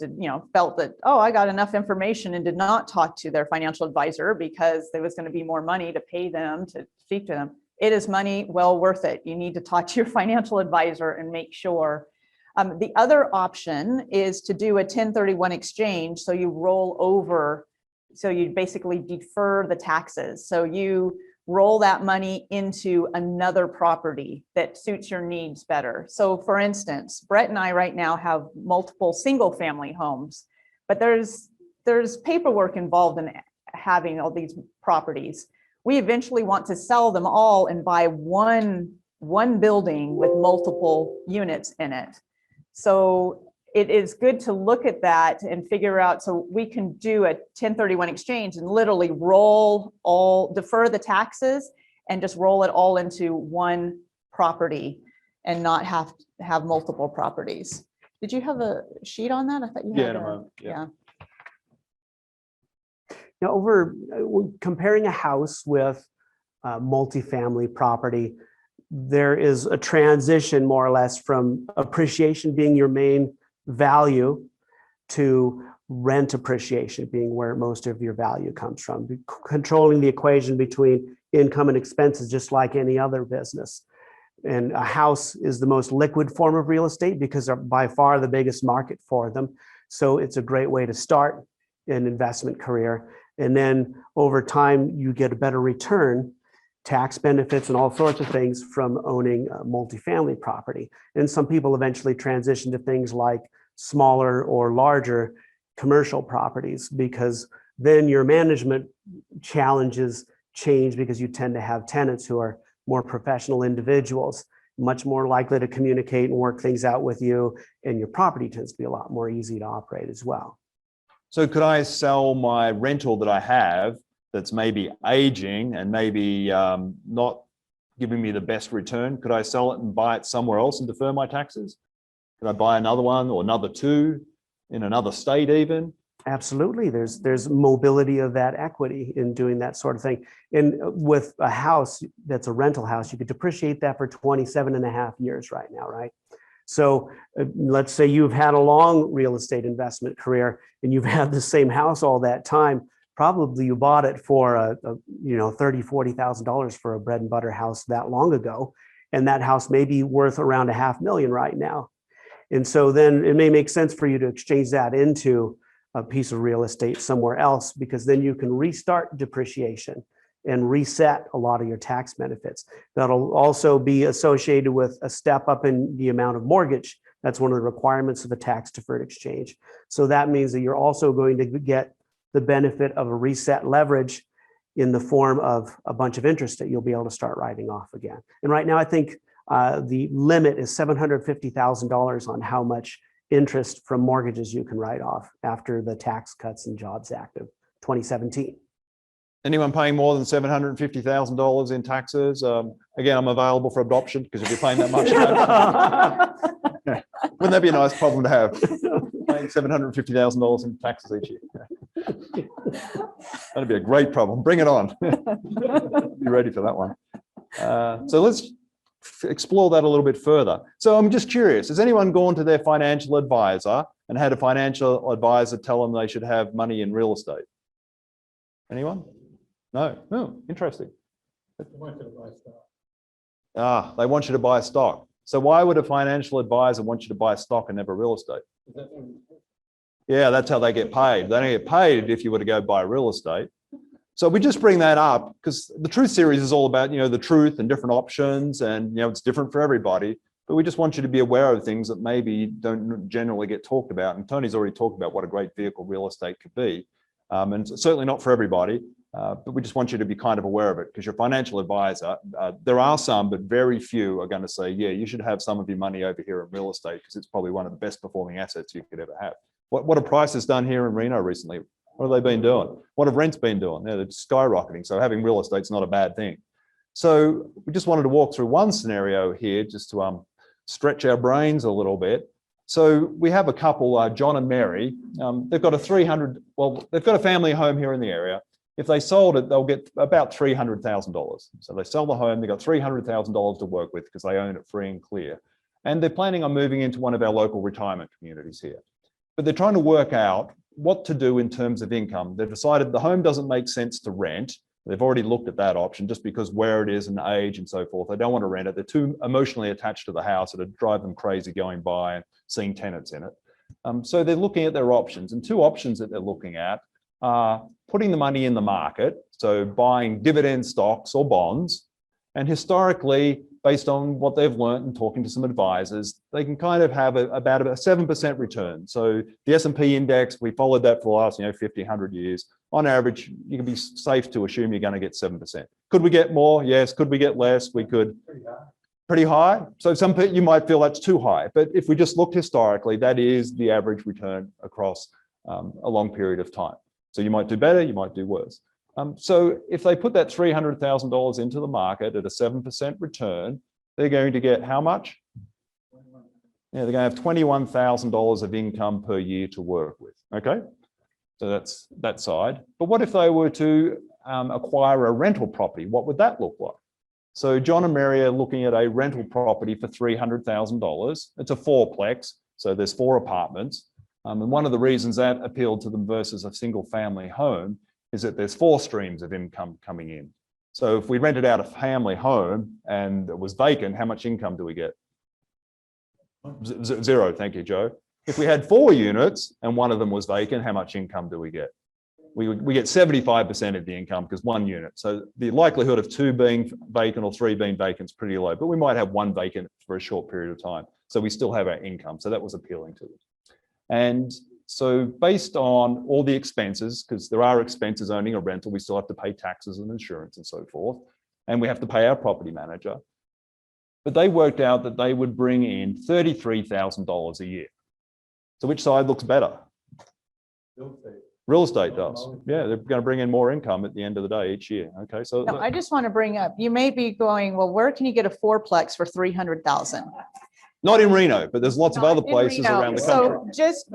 felt that, oh, I got enough information, and did not talk to their financial advisor because there was going to be more money to pay them to speak to them. It is money well worth it. You need to talk to your financial advisor and make sure. The other option is to do a 1031 exchange. So you roll over, so you basically defer the taxes. So you roll that money into another property that suits your needs better. So for instance, Brett and I right now have multiple single family homes, but there's paperwork involved in having all these properties. We eventually want to sell them all and buy one building with multiple units in it. So it is good to look at that and figure out, so we can do a 1031 exchange and literally defer the taxes and just roll it all into one property and not have to have multiple properties. Did you have a sheet on that? I thought you had. Yeah. Now, comparing a house with multifamily property, there is a transition more or less from appreciation being your main value to rent appreciation being where most of your value comes from. Controlling the equation between income and expenses, just like any other business. And a house is the most liquid form of real estate because they're by far the biggest market for them. So it's a great way to start an investment career. And then over time, you get a better return, tax benefits and all sorts of things from owning multifamily property. And some people eventually transition to things like smaller or larger commercial properties, because then your management challenges change because you tend to have tenants who are more professional individuals, much more likely to communicate and work things out with you, and your property tends to be a lot more easy to operate as well. So could I sell my rental that I have that's maybe aging and maybe not giving me the best return? Could I sell it and buy it somewhere else and defer my taxes? Could I buy another one or another two in another state even? Absolutely. There's mobility of that equity in doing that sort of thing. And with a house that's a rental house, you could depreciate that for 27.5 years right now, right? So let's say you've had a long real estate investment career and you've had the same house all that time. Probably you bought it for $30,000, $40,000 for a bread and butter house that long ago, and that house may be worth around $500,000 right now. And so then it may make sense for you to exchange that into a piece of real estate somewhere else, because then you can restart depreciation and reset a lot of your tax benefits. That'll also be associated with a step up in the amount of mortgage. That's one of the requirements of a tax deferred exchange. So that means that you're also going to get the benefit of a reset leverage in the form of a bunch of interest that you'll be able to start writing off again. And right now, I think the limit is $750,000 on how much interest from mortgages you can write off after the Tax Cuts and Jobs Act of 2017. Anyone paying more than $750,000 in taxes? Again, I'm available for adoption, because if you're paying that much, wouldn't that be a nice problem to have? Paying $750,000 in taxes each year. That'd be a great problem. Bring it on. Be ready for that one. So let's explore that a little bit further. So I'm just curious, has anyone gone to their financial advisor and had a financial advisor tell them they should have money in real estate? Anyone? No. Oh, interesting. They want you to buy stock. Ah, they want you to buy stock. So why would a financial advisor want you to buy stock and never real estate? Yeah, that's how they get paid. They don't get paid if you were to go buy real estate. So we just bring that up because the Truth series is all about, the truth and different options, and, it's different for everybody. But we just want you to be aware of things that maybe don't generally get talked about. And Tony's already talked about what a great vehicle real estate could be. And certainly not for everybody. But we just want you to be kind of aware of it because your financial advisor, there are some, but very few are going to say, yeah, you should have some of your money over here in real estate because it's probably one of the best performing assets you could ever have. What have prices done here in Reno recently? What have they been doing? What have rents been doing? They're skyrocketing. So having real estate's not a bad thing. So we just wanted to walk through one scenario here just to stretch our brains a little bit. So we have a couple, John and Mary. They've got they've got a family home here in the area. If they sold it, they'll get about $300,000. So they sell the home, they've got $300,000 to work with because they own it free and clear. And they're planning on moving into one of our local retirement communities here. But they're trying to work out what to do in terms of income. They've decided the home doesn't make sense to rent. They've already looked at that option just because where it is and age and so forth. They don't want to rent it. They're too emotionally attached to the house. It'd drive them crazy going by and seeing tenants in it. So they're looking at their options, and two options that they're looking at are putting the money in the market, so buying dividend stocks or bonds. And historically, based on what they've learned and talking to some advisors, they can kind of have about a 7% return. So the S&P index, we followed that for the last 50, 100 years. On average, you can be safe to assume you're going to get 7%. Could we get more? Yes. Could we get less? We could. Pretty high. So some people, you might feel that's too high. But if we just looked historically, that is the average return across a long period of time. So you might do better, you might do worse. So if they put that $300,000 into the market at a 7% return, they're going to get how much? Yeah, they're going to have $21,000 of income per year to work with. Okay, so that's that side. But what if they were to acquire a rental property? What would that look like? So John and Mary are looking at a rental property for $300,000. It's a fourplex, so there's 4 apartments. And one of the reasons that appealed to them versus a single family home is that there's 4 streams of income coming in. So if we rented out a family home and it was vacant, how much income do we get? Zero, thank you, Joe. If we had 4 units and one of them was vacant, how much income do we get? We get 75% of the income because 1 unit. So the likelihood of 2 being vacant or 3 being vacant is pretty low, but we might have 1 vacant for a short period of time. So we still have our income. So that was appealing to them. And so based on all the expenses, because there are expenses owning a rental, we still have to pay taxes and insurance and so forth, and we have to pay our property manager. But they worked out that they would bring in $33,000 a year. So which side looks better? Real estate does. Yeah, they're going to bring in more income at the end of the day each year. Okay, so No, I just want to bring up, you may be going, well, where can you get a fourplex for $300,000? not in Reno, but there's lots of other places around the country. So just,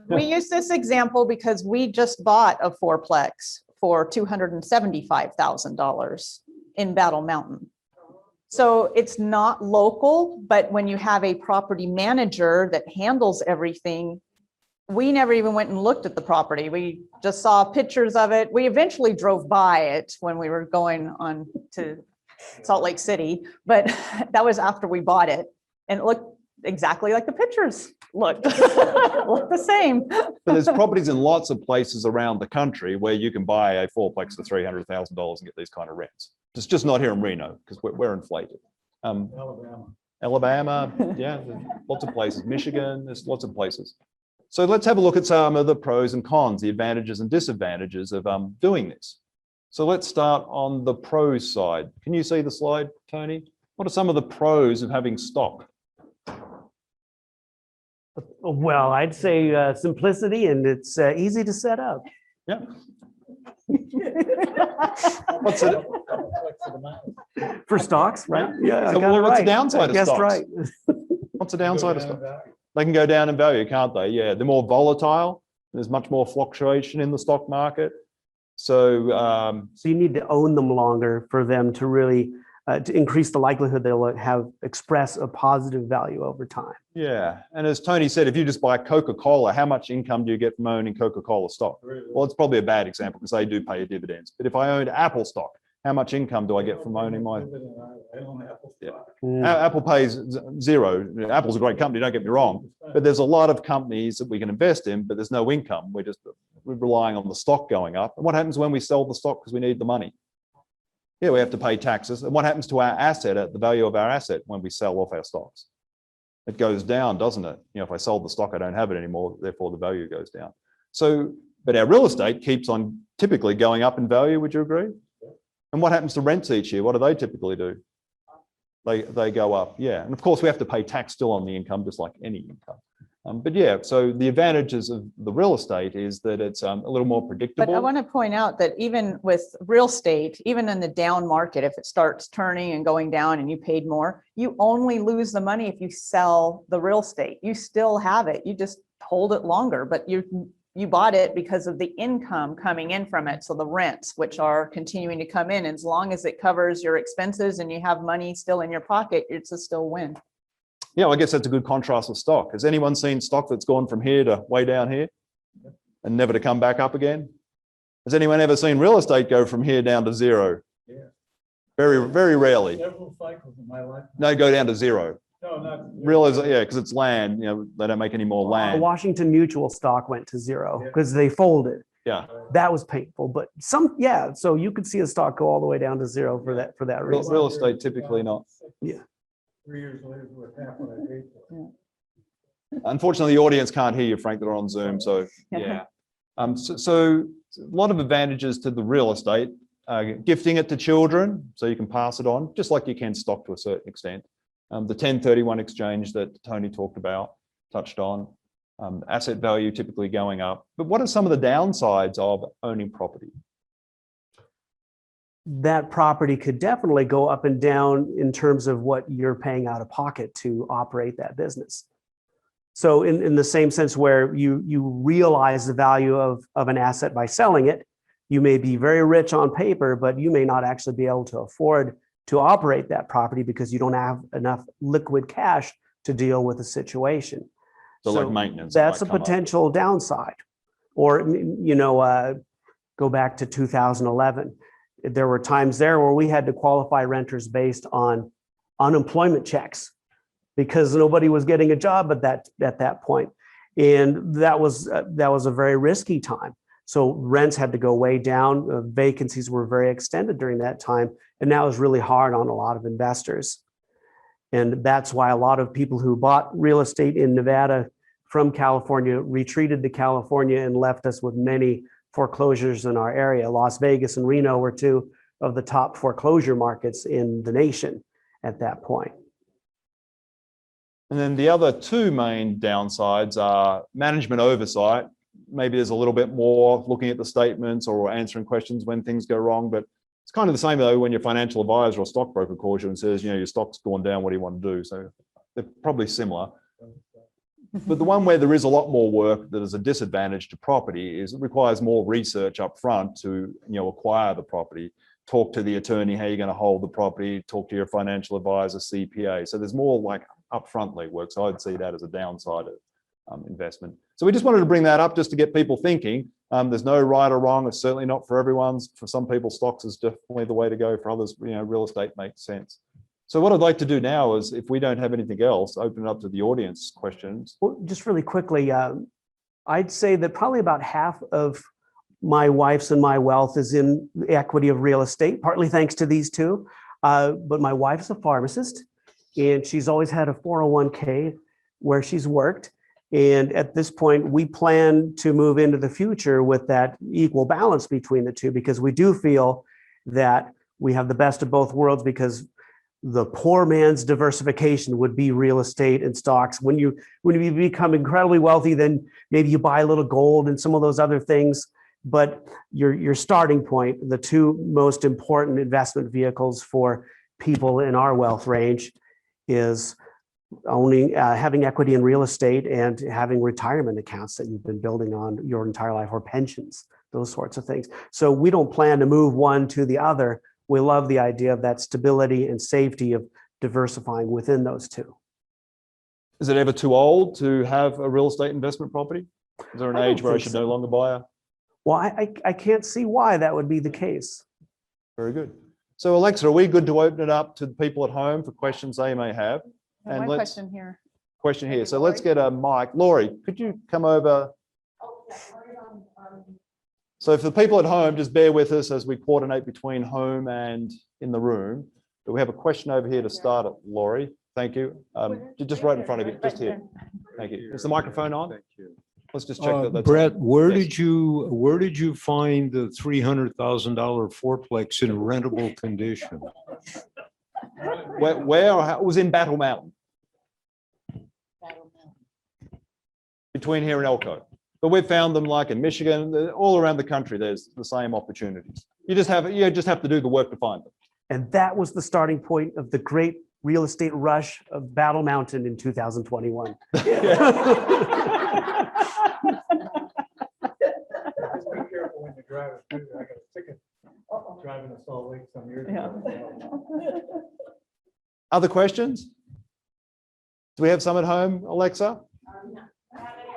we use this example because we just bought a fourplex for $275,000 in Battle Mountain. So it's not local, but when you have a property manager that handles everything, we never even went and looked at the property. We just saw pictures of it. We eventually drove by it when we were going on to Salt Lake City, but that was after we bought it. And it looked exactly like the pictures looked, looked the same. But there's properties in lots of places around the country where you can buy a fourplex for $300,000 and get these kind of rents. It's just not here in Reno because we're inflated. Alabama, yeah, lots of places. Michigan, there's lots of places. So let's have a look at some of the pros and cons, the advantages and disadvantages of doing this. So let's start on the pros side. Can you see the slide, Tony? What are some of the pros of having stock? Well, I'd say simplicity, and it's easy to set up. Yeah. What's it? For stocks, right? Yeah. So what's the downside of stocks? Right. What's the downside of stocks? They can go down in value, can't they? Yeah, they're more volatile. There's much more fluctuation in the stock market. So, so you need to own them longer for them to really to increase the likelihood they'll express a positive value over time. Yeah, and as Tony said, if you just buy Coca-Cola, how much income do you get from owning Coca-Cola stock? Well, it's probably a bad example because they do pay dividends. But if I owned Apple stock, how much income do I get from owning my? Apple pays zero. Apple's a great company, don't get me wrong, but there's a lot of companies that we can invest in, but there's no income. We're relying on the stock going up. And what happens when we sell the stock because we need the money? Yeah, we have to pay taxes. And what happens to our asset, the value of our asset, when we sell off our stocks? It goes down, doesn't it? You know, if I sold the stock, I don't have it anymore, therefore the value goes down. So But our real estate keeps on typically going up in value, would you agree? And what happens to rents each year? What do they typically do? They go up, yeah. And of course, we have to pay tax still on the income, just like any income. But yeah, so the advantages of the real estate is that it's a little more predictable. But I want to point out that even with real estate, even in the down market, if it starts turning and going down and you paid more, you only lose the money if you sell the real estate. You still have it. You just hold it longer, but you bought it because of the income coming in from it. So the rents, which are continuing to come in, as long as it covers your expenses and you have money still in your pocket, it's a still win. Yeah, well, I guess that's a good contrast with stock. Has anyone seen stock that's gone from here to way down here and never to come back up again? Has anyone ever seen real estate go from here down to zero? Yeah. Very, very rarely. Several cycles in my life. No, go down to zero. No, not. Real is, yeah, because it's land, you know, they don't make any more land. Washington Mutual stock went to zero Yeah. because they folded. Yeah, That was painful, but yeah, so you could see a stock go all the way down to zero for that reason. real estate typically not. Yeah. 3 years later, with half what I paid for. Unfortunately, the audience can't hear you, Frank, they're on Zoom, so yeah. So a lot of advantages to the real estate, gifting it to children, so you can pass it on, just like you can stock to a certain extent. The 1031 exchange that Tony touched on, asset value typically going up. But what are some of the downsides of owning property? That property could definitely go up and down in terms of what you're paying out of pocket to operate that business. So in the same sense where you realize the value of an asset by selling it, you may be very rich on paper, but you may not actually be able to afford to operate that property because you don't have enough liquid cash to deal with the situation. So like maintenance. That's a potential downside. Or, go back to 2011. There were times there where we had to qualify renters based on unemployment checks because nobody was getting a job at that point. And that was a very risky time. So rents had to go way down. Vacancies were very extended during that time. And that was really hard on a lot of investors. And that's why a lot of people who bought real estate in Nevada from California retreated to California and left us with many foreclosures in our area. Las Vegas and Reno were two of the top foreclosure markets in the nation at that point. And then the other two main downsides are management oversight. Maybe there's a little bit more looking at the statements or answering questions when things go wrong, but it's kind of the same though when your financial advisor or stockbroker calls you and says, your stock's gone down, what do you want to do? So they're probably similar. But the one where there is a lot more work that is a disadvantage to property is it requires more research up front to acquire the property, talk to the attorney how you're going to hold the property, talk to your financial advisor, CPA. So there's more like upfront legwork. So I'd see that as a downside of investment. So we just wanted to bring that up just to get people thinking. There's no right or wrong. It's certainly not for everyone. For some people, stocks is definitely the way to go. For others, real estate makes sense. So what I'd like to do now is, if we don't have anything else, open it up to the audience questions. Well, just really quickly, I'd say that probably about half of my wife's and my wealth is in the equity of real estate, partly thanks to these two. But my wife's a pharmacist, and she's always had a 401k where she's worked. And at this point, we plan to move into the future with that equal balance between the two, because we do feel that we have the best of both worlds, because the poor man's diversification would be real estate and stocks. When you become incredibly wealthy, then maybe you buy a little gold and some of those other things. But your starting point, the two most important investment vehicles for people in our wealth range, is having equity in real estate and having retirement accounts that you've been building on your entire life, or pensions, those sorts of things. So we don't plan to move one to the other. We love the idea of that stability and safety of diversifying within those two. Is it ever too old to have a real estate investment property? Is there an age where I should no longer buy a? Well, I can't see why that would be the case. Very good. So Alexa, are we good to open it up to the people at home for questions they may have? One question here. Question here. So let's get a mic. Laurie, could you come over? So for the people at home, just bear with us as we coordinate between home and in the room. But we have a question over here to start it, Laurie. Thank you. Just right in front of you, just here. Thank you. Is the microphone on? Thank you. Let's just check that. That's Brett, where Yes. did you find the $300,000 fourplex in rentable condition? where or how, it was in Battle Mountain. Between here and Elko. But we've found them like in Michigan, all around the country, there's the same opportunities. You just have to do the work to find them. And that was the starting point of the great real estate rush of Battle Mountain in 2021. Just be careful when you drive it through. I got a ticket driving to Salt Lake some years ago. Other questions? Do we have some at home, Alexa?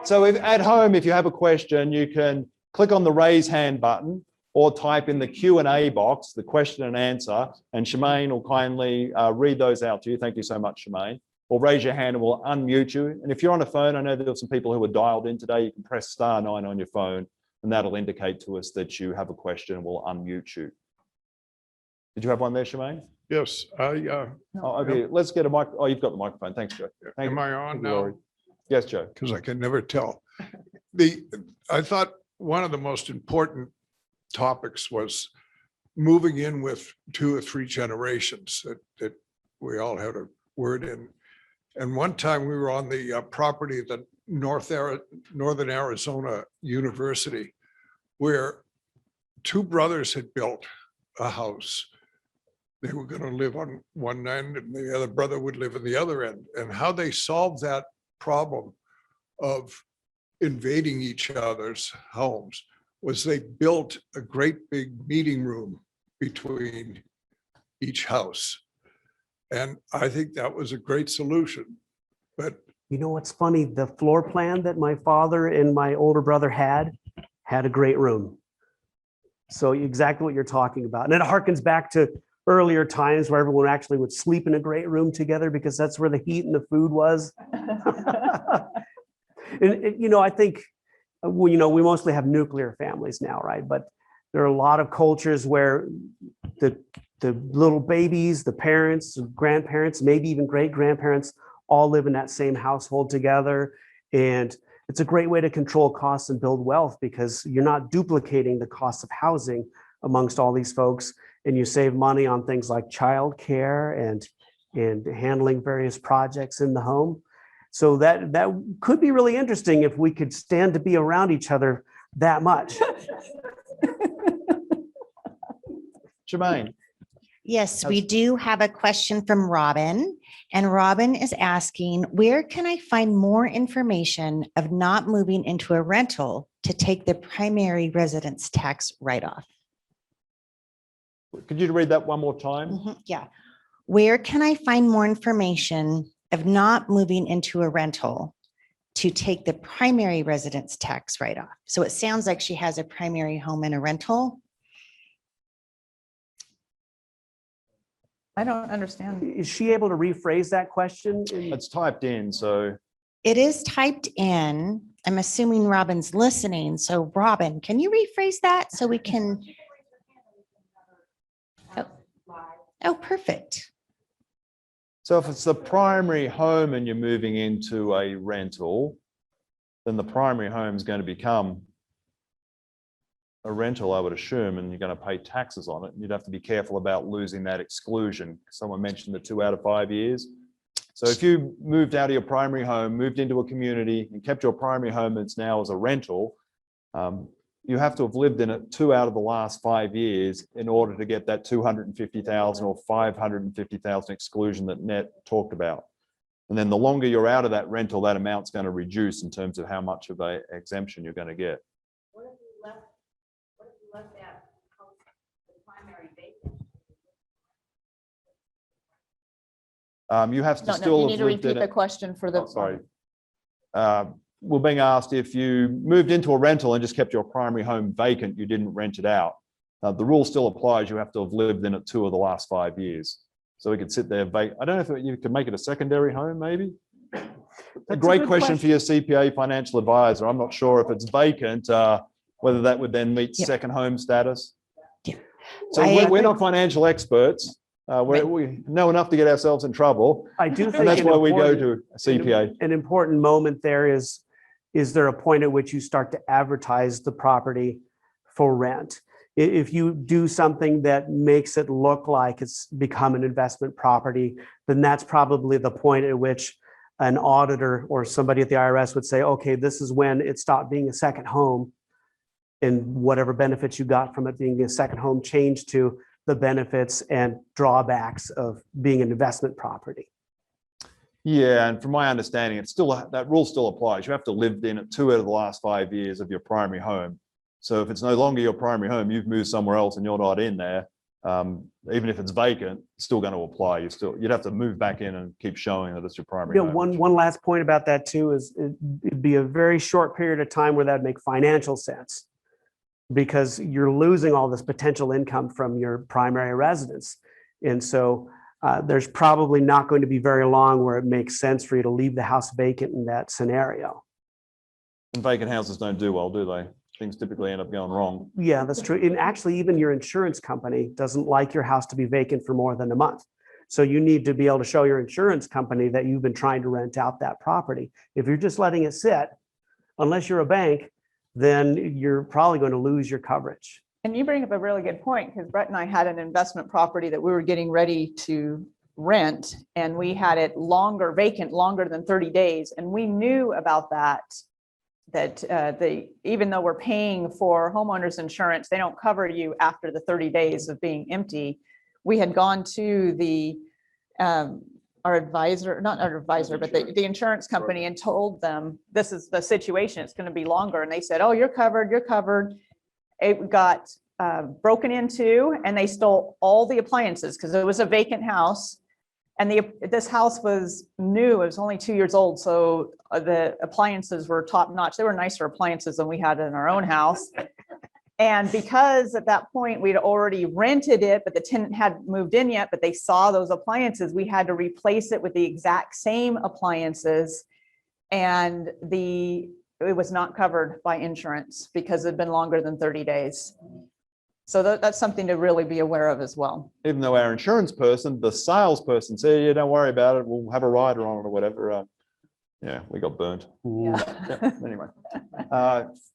So at home, if you have a question, you can click on the raise hand button or type in the Q&A box, the question and answer, and Shemaine will kindly read those out to you. Thank you so much, Shemaine. Or raise your hand and we'll unmute you. And if you're on a phone, I know there are some people who are dialed in today, you can press *9 on your phone and that'll indicate to us that you have a question and we'll unmute you. Did you have one there, Shemaine? Yes, Oh, okay. Let's get a mic. Oh, you've got the microphone. Thanks, Joe. Thank am you. I on Thank you, Laurie. now? Yes, Joe. Because I can never tell. I thought one of the most important topics was moving in with 2 or 3 generations that we all had a word in. And one time we were on the property of the Northern Arizona University, where 2 brothers had built a house. They were going to live on one end and the other brother would live on the other end. And how they solved that problem of invading each other's homes was they built a great big meeting room between each house. And I think that was a great solution. But You know what's funny? The floor plan that my father and my older brother had a great room. So exactly what you're talking about. And it harkens back to earlier times where everyone actually would sleep in a great room together because that's where the heat and the food was. And I think, we mostly have nuclear families now, right? But there are a lot of cultures where the little babies, the parents, grandparents, maybe even great grandparents all live in that same household together. And it's a great way to control costs and build wealth because you're not duplicating the cost of housing amongst all these folks. And you save money on things like childcare and handling various projects in the home. So that could be really interesting if we could stand to be around each other that much. Shemaine. Yes, we do have a question from Robin. And Robin is asking, where can I find more information of not moving into a rental to take the primary residence tax write-off? Could you read that one more time? Yeah. Where can I find more information of not moving into a rental to take the primary residence tax write-off? So it sounds like she has a primary home and a rental. I don't understand. Is she able to rephrase that question? It's typed in, so. It is typed in. I'm assuming Robin's listening. So Robin, can you rephrase that so we can? Oh, perfect. So if it's the primary home and you're moving into a rental, then the primary home is going to become a rental, I would assume, and you're going to pay taxes on it. You'd have to be careful about losing that exclusion. Someone mentioned the 2 out of 5 years. So if you moved out of your primary home, moved into a community and kept your primary home that's now as a rental, you have to have lived in it 2 out of the last 5 years in order to get that 250,000 or 550,000 exclusion that Net talked about. And then the longer you're out of that rental, that amount's going to reduce in terms of how much of an exemption you're going to get. What if you left that house, the primary vacant? You have to No, still you have need to lived in repeat the it. question for the. Oh, sorry. We're being asked if you moved into a rental and just kept your primary home vacant, you didn't rent it out. The rule still applies. You have to have lived in it 2 of the last 5 years. So we could sit there vacant. I don't know if you could make it a secondary home, maybe. A great question for your CPA financial advisor. I'm not sure if it's vacant, whether that would then meet second home status. Yeah. So we're not financial experts. We know enough to get ourselves in trouble. I do think And that's an why we go important- to a CPA. An important moment there is is there a point at which you start to advertise the property for rent? If you do something that makes it look like it's become an investment property, then that's probably the point at which an auditor or somebody at the IRS would say, okay, this is when it stopped being a second home, and whatever benefits you got from it being a second home changed to the benefits and drawbacks of being an investment property. Yeah, and from my understanding, it's still, that rule still applies. You have to live in it 2 out of the last 5 years of your primary home. So if it's no longer your primary home, you've moved somewhere else and you're not in there, even if it's vacant, it's still going to apply. You'd have to move back in and keep showing that it's your primary home. One last point about that too is it'd be a very short period of time where that'd make financial sense, because you're losing all this potential income from your primary residence. And so there's probably not going to be very long where it makes sense for you to leave the house vacant in that scenario. And vacant houses don't do well, do they? Things typically end up going wrong. Yeah, that's true. And actually, even your insurance company doesn't like your house to be vacant for more than a month. So you need to be able to show your insurance company that you've been trying to rent out that property. If you're just letting it sit, unless you're a bank, then you're probably going to lose your coverage. And you bring up a really good point, because Brett and I had an investment property that we were getting ready to rent, and we had it vacant longer than 30 days. And we knew about that even though we're paying for homeowners insurance, they don't cover you after the 30 days of being empty. We had gone to our advisor, not our advisor, but the insurance company, and told them, this is the situation, it's going to be longer. And they said, oh, you're covered, you're covered. It got broken into, and they stole all the appliances because it was a vacant house. And this house was new, it was only 2 years old. So the appliances were top notch. They were nicer appliances than we had in our own house. And because at that point we'd already rented it, but the tenant hadn't moved in yet, but they saw those appliances, we had to replace it with the exact same appliances. And it was not covered by insurance because it had been longer than 30 days. So that's something to really be aware of as well. Even though our insurance person, the salesperson said, yeah, don't worry about it, we'll have a rider on it or whatever. Yeah, we got burnt. Yeah. Yeah, anyway,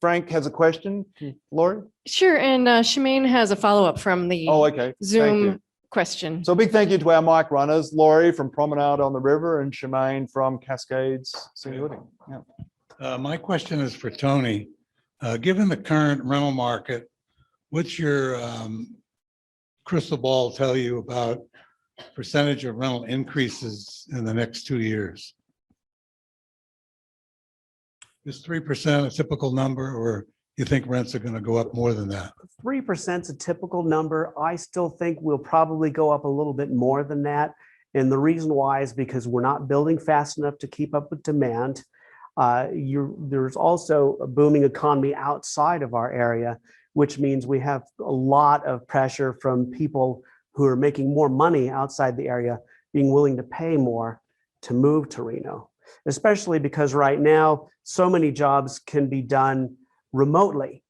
Frank has a question. Laurie? Sure, and Shemaine has a follow-up from the Oh, okay. Thank you. Zoom question. So a big thank you to our mic runners, Laurie from Promenade on the River and Shemaine from Cascades Senior Living. Yeah. My question is for Tony. Given the current rental market, what's your crystal ball tell you about percentage of rental increases in the next 2 years? Is 3% a typical number, or you think rents are going to go up more than that? 3% is a typical number. I still think we'll probably go up a little bit more than that. And the reason why is because we're not building fast enough to keep up with demand. There's also a booming economy outside of our area, which means we have a lot of pressure from people who are making more money outside the area being willing to pay more to move to Reno, especially because right now so many jobs can be done remotely.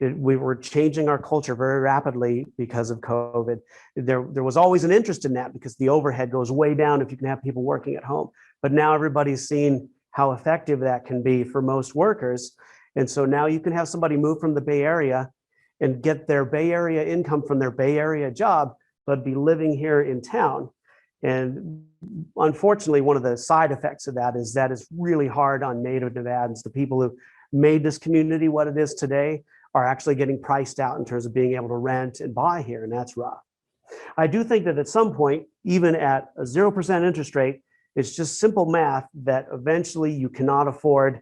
We were changing our culture very rapidly because of COVID. There was always an interest in that because the overhead goes way down if you can have people working at home. But now everybody's seen how effective that can be for most workers. And so now you can have somebody move from the Bay Area and get their Bay Area income from their Bay Area job, but be living here in town. And unfortunately, one of the side effects of that is really hard on native Nevadans. The people who made this community what it is today are actually getting priced out in terms of being able to rent and buy here, and that's rough. I do think that at some point, even at a 0% interest rate, it's just simple math that eventually you cannot afford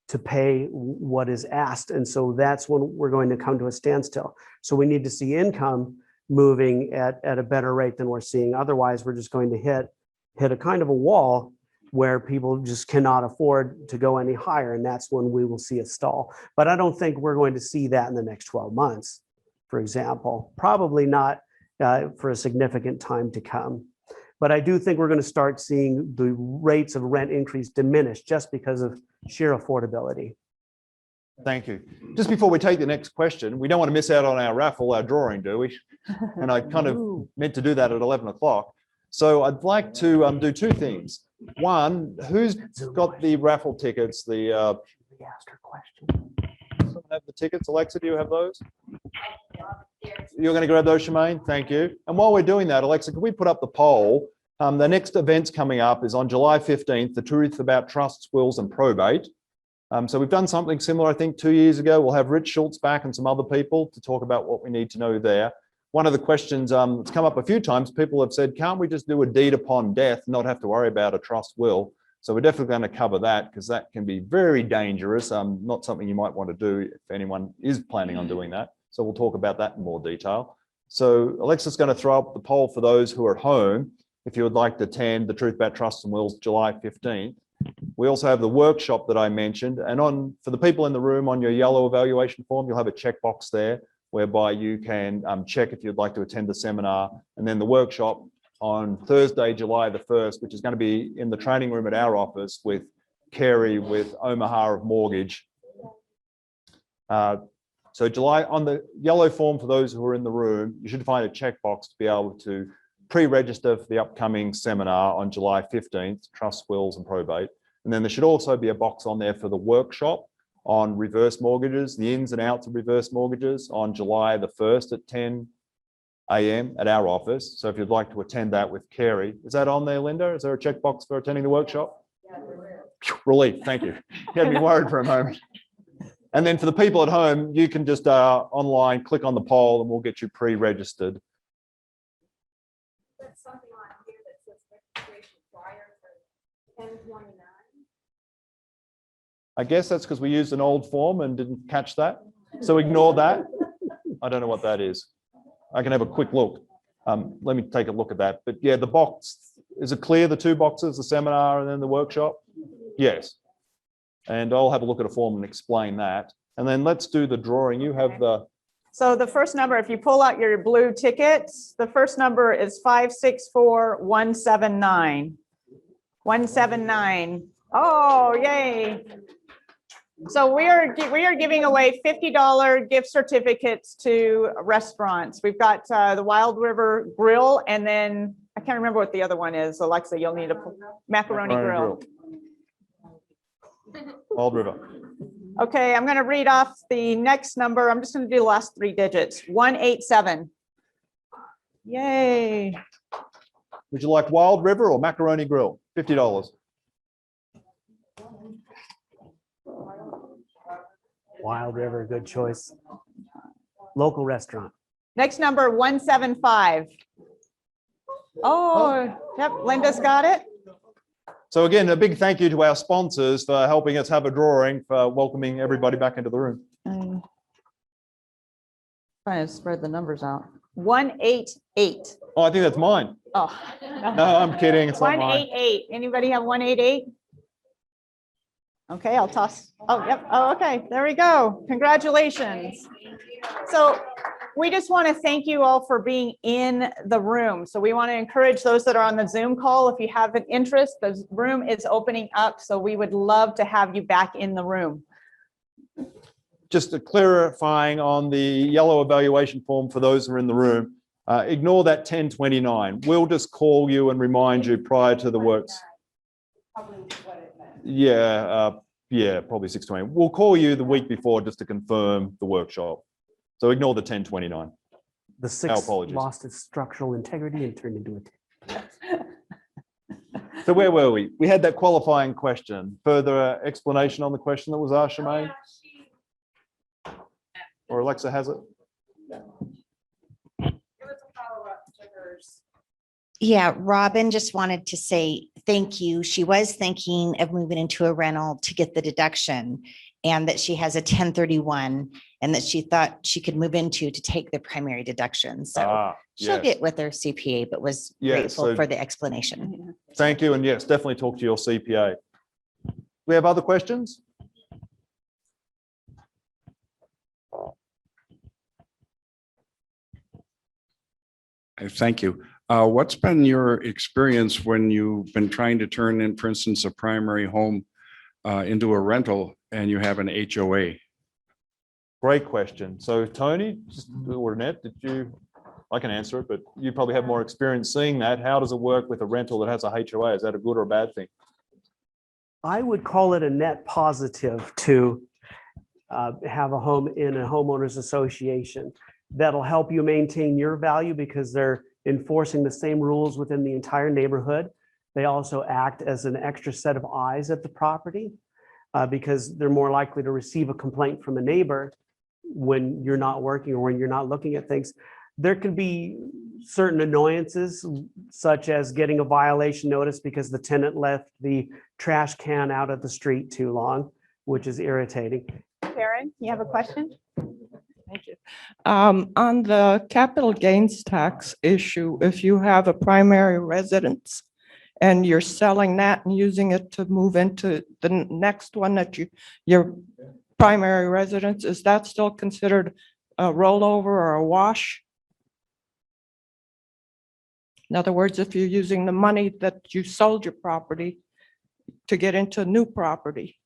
to pay what is asked. And so that's when we're going to come to a standstill. So we need to see income moving at a better rate than we're seeing. Otherwise, we're just going to hit a kind of a wall where people just cannot afford to go any higher. And that's when we will see a stall. But I don't think we're going to see that in the next 12 months, for example. Probably not for a significant time to come. But I do think we're going to start seeing the rates of rent increase diminish just because of sheer affordability. Thank you. Just before we take the next question, we don't want to miss out on our raffle, our drawing, do we? And I kind of meant to do that at 11 o'clock. So I'd like to do two things. One, who's got the raffle tickets, the asked her question. Someone have the tickets? Alexa, do you have those? You're going to grab those, Shemaine? Thank you. And while we're doing that, Alexa, can we put up the poll? The next events coming up is on July 15th, the truth about trusts, wills and probate. So we've done something similar, I think 2 years ago. We'll have Rich Schultz back and some other people to talk about what we need to know there. One of the questions that's come up a few times, people have said, can't we just do a deed upon death, not have to worry about a trust will? So we're definitely going to cover that because that can be very dangerous. Not something you might want to do if anyone is planning on doing that. So we'll talk about that in more detail. So Alexa's going to throw up the poll for those who are at home. If you would like to attend the Truth About Trusts and Wills, July 15th. We also have the workshop that I mentioned. And for the people in the room, on your yellow evaluation form, you'll have a checkbox there whereby you can check if you'd like to attend the seminar. And then the workshop on Thursday, July the 1st, which is going to be in the training room at our office with Kerry with Omaha of Mortgage. So July, on the yellow form for those who are in the room, you should find a checkbox to be able to pre-register for the upcoming seminar on July 15th, Trust, Wills and Probate. And then there should also be a box on there for the workshop on reverse mortgages, the ins and outs of reverse mortgages on July the 1st at 10 a.m. at our office. So if you'd like to attend that with Kerry, is that on there, Linda? Is there a checkbox for attending the workshop? Yeah, relief, thank you. You had me worried for a moment. And then for the people at home, you can just online click on the poll and we'll get you pre-registered. There's something on here that says registration prior for 1029. I guess that's because we used an old form and didn't catch that. So ignore that. I don't know what that is. I can have a quick look. Let me take a look at that. But yeah, the box, is it clear, the two boxes, the seminar and then the workshop? Yes. And I'll have a look at a form and explain that. And then let's do the drawing. You have the... So the first number, if you pull out your blue tickets, the first number is 564179. 179. Oh, yay. So we are giving away $50 gift certificates to restaurants. We've got the Wild River Grill, and then I can't remember what the other one is. Alexa, you'll need a macaroni grill. Wild River. Okay, I'm going to read off the next number. I'm just going to do the last three digits. 187. Yay. Would you like Wild River or macaroni grill? $50. Wild River, good choice. Local restaurant. Next number, 175. Oh, yep, Linda's got it. So again, a big thank you to our sponsors for helping us have a drawing, for welcoming everybody back into the room. Trying to spread the numbers out. 188. Oh, I think that's mine. Oh. No, I'm kidding. It's not mine. 188. Anybody have 188? Okay, I'll toss. Oh, yep. Oh, okay. There we go. Congratulations. So we just want to thank you all for being in the room. So we want to encourage those that are on the Zoom call. If you have an interest, the room is opening up. So we would love to have you back in the room. Just clarifying on the yellow evaluation form for those who are in the room, ignore that 1029. We'll just call you and remind you prior to the works. Yeah, probably 620. We'll call you the week before just to confirm the workshop. So ignore the 1029. The six lost its structural integrity and turned into a 10. So where were we? We had that qualifying question. Further explanation on the question that was asked, Shemaine? Or Alexa has it? Yeah, Robin just wanted to say thank you. She was thinking of moving into a rental to get the deduction, and that she has a 1031 and that she thought she could move into to take the primary deduction. So she'll get with her CPA, but was grateful for the explanation. Thank you. And yes, definitely talk to your CPA. We have other questions? Thank you. What's been your experience when you've been trying to turn in, for instance, a primary home into a rental and you have an HOA? Great question. So Tony, or Annette, I can answer it, but you probably have more experience seeing that. How does it work with a rental that has a HOA? Is that a good or a bad thing? I would call it a net positive to have a home in a homeowners association. That'll help you maintain your value because they're enforcing the same rules within the entire neighborhood. They also act as an extra set of eyes at the property because they're more likely to receive a complaint from a neighbor when you're not working or when you're not looking at things. There can be certain annoyances, such as getting a violation notice because the tenant left the trash can out at the street too long, which is irritating. Karen, you have a question? Thank you. On the capital gains tax issue, if you have a primary residence and you're selling that and using it to move into the next one that your primary residence, is that still considered a rollover or a wash? In other words, if you're using the money that you sold your property to get into new property,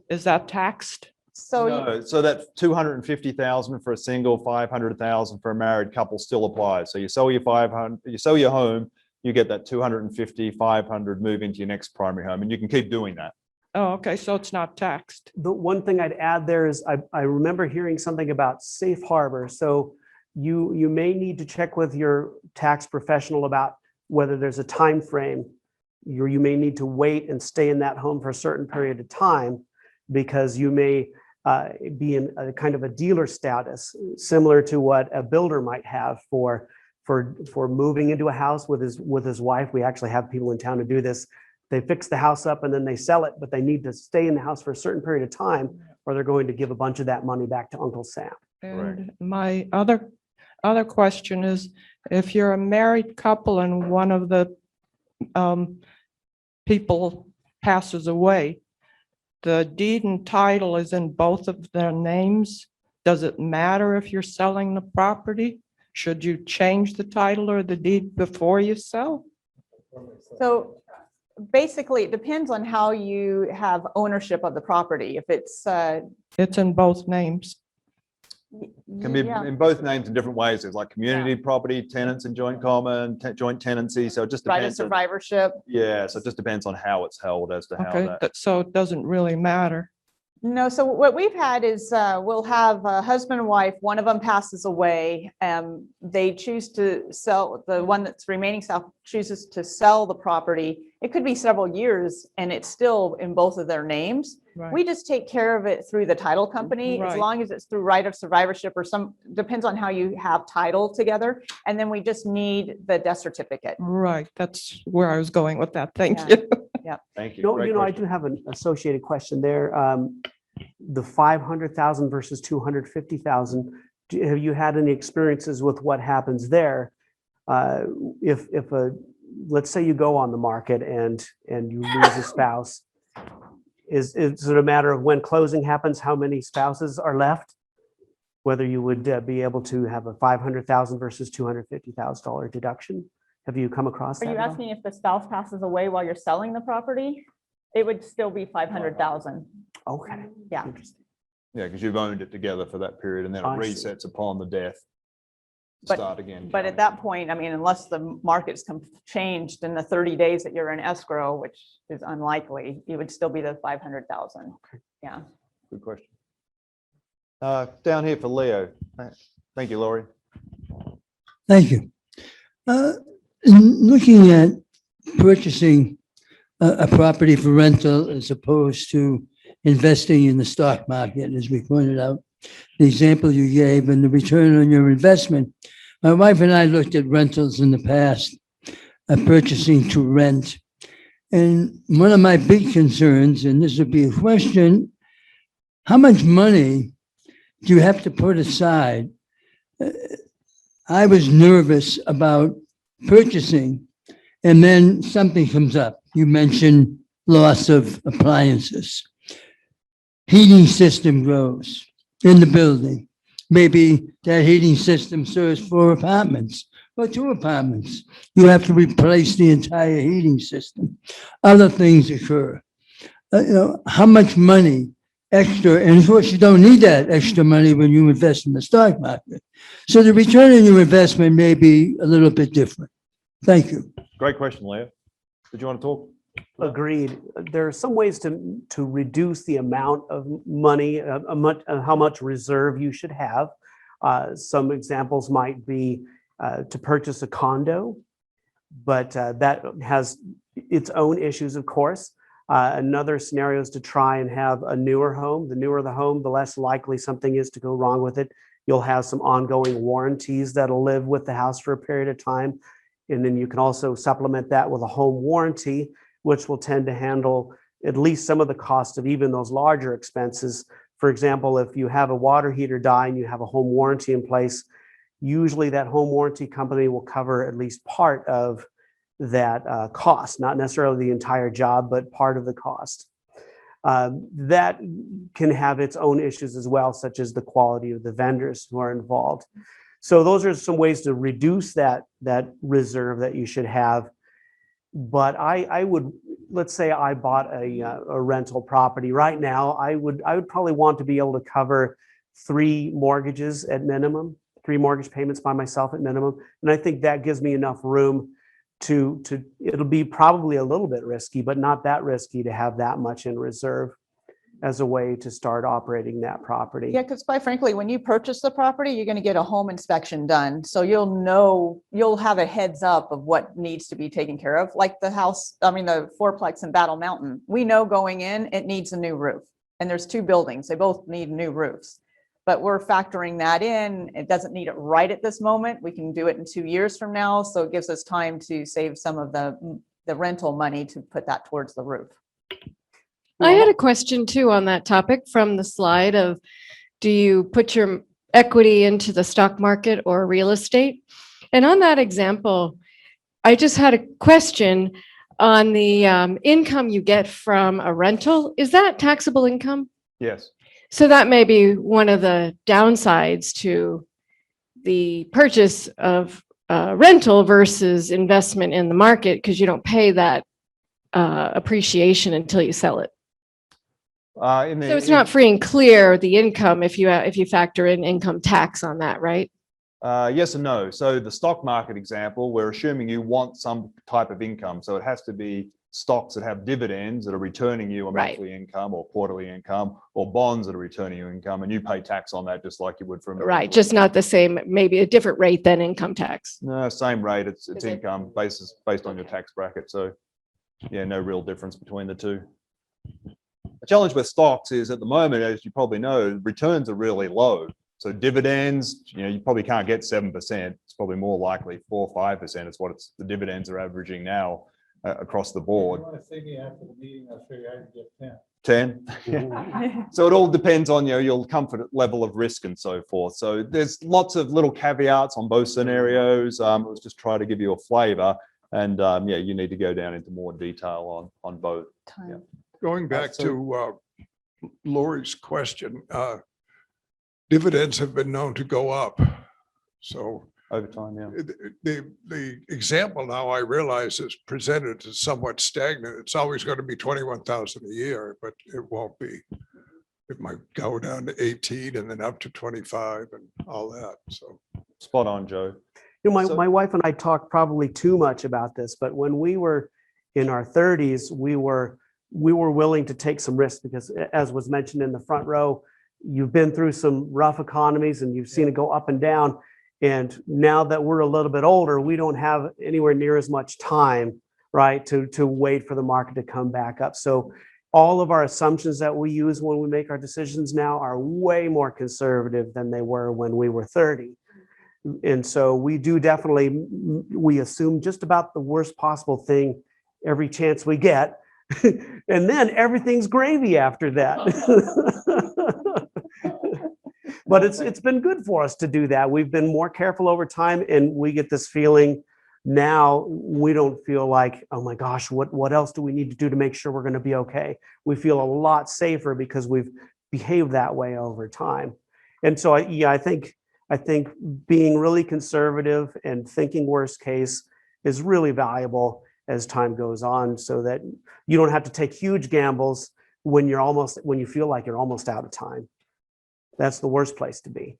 is that taxed? So No, so that 250,000 for a single, 500,000 for a married couple still applies. So you sell your 500, you sell your home, you get that 250, 500 move into your next primary home, and you can keep doing that. Oh, okay, so it's not taxed. The one thing I'd add there is I remember hearing something about safe harbor. So you may need to check with your tax professional about whether there's a time frame. You may need to wait and stay in that home for a certain period of time because you may be in a kind of a dealer status, similar to what a builder might have for moving into a house with his wife. We actually have people in town to do this. They fix the house up and then they sell it, but they need to stay in the house for a certain period of time, or they're going to give a bunch of that money back to Uncle Sam. And my other question is, if you're a married couple and one of the people passes away, the deed and title is in both of their names. Does it matter if you're selling the property? Should you change the title or the deed before you sell? So basically, it depends on how you have ownership of the property. If it's in both names. Can be yeah, in both names in different ways. There's like community property, tenants and joint common, joint tenancy. So it just right of depends. survivorship. Yeah, so it just depends on how it's held as to how Okay, so it doesn't really matter. No, so what we've had is we'll have a husband and wife, one of them passes away. They choose to sell, the one that's remaining chooses to sell the property. It could be several years and it's still in both of their names. Right. We just take care of it through the title company, as Right. long as it's through right of survivorship or depends on how you have title together. And then we just need the death certificate. Right, that's where I was going with that. Thank Yeah. you. Thank you. No, Great I question. do have an associated question there. The 500,000 versus 250,000. Have you had any experiences with what happens there? If let's say you go on the market and you lose a spouse, is it a matter of when closing happens, how many spouses are left? Whether you would be able to have a 500,000 versus $250,000 deduction? Have you come across Are that? you at all? asking if the spouse passes away while you're selling the property? It would still be 500,000. Okay. Yeah. Interesting. Yeah, because you've owned it together for that period and then it I see. resets upon the death. But- Start again. But at counting. that point, I mean, unless the market's changed in the 30 days that you're in escrow, which is unlikely, it would still be the 500,000. Yeah. Good question. Down here for Leo. Thank you, Laurie. Thank you. In looking at purchasing a property for rental as opposed to investing in the stock market, as we pointed out, the example you gave and the return on your investment, my wife and I looked at rentals in the past, purchasing to rent. And one of my big concerns, and this would be a question, how much money do you have to put aside? I was nervous about purchasing, and then something comes up. You mentioned loss of appliances. Heating system goes in the building. Maybe that heating system serves 4 apartments or 2 apartments. You have to replace the entire heating system. Other things occur. How much money extra, and of course you don't need that extra money when you invest in the stock market. So the return on your investment may be a little bit different. Thank you. Great question, Leo. Did you want to talk? Agreed. There are some ways to reduce the amount of money, how much reserve you should have. Some examples might be to purchase a condo, but that has its own issues, of course. Another scenario is to try and have a newer home. The newer the home, the less likely something is to go wrong with it. You'll have some ongoing warranties that'll live with the house for a period of time. And then you can also supplement that with a home warranty, which will tend to handle at least some of the cost of even those larger expenses. For example, if you have a water heater die and you have a home warranty in place, usually that home warranty company will cover at least part of that cost, not necessarily the entire job, but part of the cost. That can have its own issues as well, such as the quality of the vendors who are involved. So those are some ways to reduce that reserve that you should have. But I would, let's say I bought a rental property right now, I would probably want to be able to cover 3 mortgages at minimum, 3 mortgage payments by myself at minimum. And I think that gives me enough room to it'll be probably a little bit risky, but not that risky to have that much in reserve as a way to start operating that property. Yeah, because quite frankly, when you purchase the property, you're going to get a home inspection done. So you'll have a heads up of what needs to be taken care of. Like the house, the fourplex in Battle Mountain, we know going in, it needs a new roof. And there's 2 buildings, they both need new roofs. But we're factoring that in. It doesn't need it right at this moment. We can do it in 2 years from now. So it gives us time to save some of the rental money to put that towards the roof. I had a question too on that topic from the slide of, do you put your equity into the stock market or real estate? And on that example, I just had a question on the income you get from a rental. Is that taxable income? Yes. So that may be one of the downsides to the purchase of rental versus investment in the market, because you don't pay that appreciation until you sell it. So it's not free and clear, the income, if you factor in income tax on that, right? Yes and no. So the stock market example, we're assuming you want some type of income. So it has to be stocks that have dividends that are returning you a monthly income or quarterly income, or bonds that are returning you income, and you pay tax on that just like you would from right, just not the same, maybe a different rate than income tax. No, same rate. It's income based on your tax bracket. So yeah, no real difference between the two. The challenge with stocks is at the moment, as you probably know, returns are really low. So dividends, you probably can't get 7%. It's probably more likely 4 or 5%. It's what the dividends are averaging now across the board. You want to see me after the meeting, I'll show you how to get 10. 10. So it all depends on your comfort level of risk and so forth. So there's lots of little caveats on both scenarios. Let's just try to give you a flavor, and you need to go down into more detail on both. Yeah. Going back to Lori's question, dividends have been known to go up. So over time, yeah. The example now I realize is presented as somewhat stagnant. It's always going to be 21,000 a year, but it won't be. It might go down to 18 and then up to 25 and all that. So spot on, Joe. My wife and I talked probably too much about this, but when we were in our 30s, we were willing to take some risks because, as was mentioned in the front row, you've been through some rough economies and you've seen it go up and down. And now that we're a little bit older, we don't have anywhere near as much time, right, to wait for the market to come back up. So all of our assumptions that we use when we make our decisions now are way more conservative than they were when we were 30. And so we assume just about the worst possible thing every chance we get. And then everything's gravy after that. But it's been good for us to do that. We've been more careful over time, and we get this feeling now, we don't feel like, oh my gosh, what else do we need to do to make sure we're going to be okay? We feel a lot safer because we've behaved that way over time. And so I think being really conservative and thinking worst case is really valuable as time goes on, so that you don't have to take huge gambles when you feel like you're almost out of time. That's the worst place to be.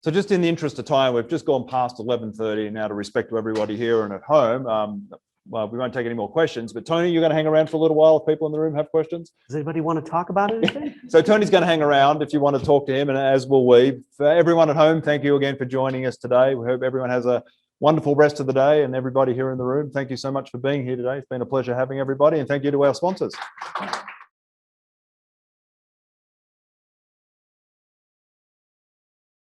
So just in the interest of time, we've just gone past 11:30 now, to respect to everybody here and at home. well, we won't take any more questions, but Tony, you're going to hang around for a little while if people in the room have questions. Does anybody want to talk about anything? So Tony's going to hang around if you want to talk to him, and as will we. For everyone at home, thank you again for joining us today. We hope everyone has a wonderful rest of the day, and everybody here in the room, thank you so much for being here today. It's been a pleasure having everybody, and thank you to our sponsors.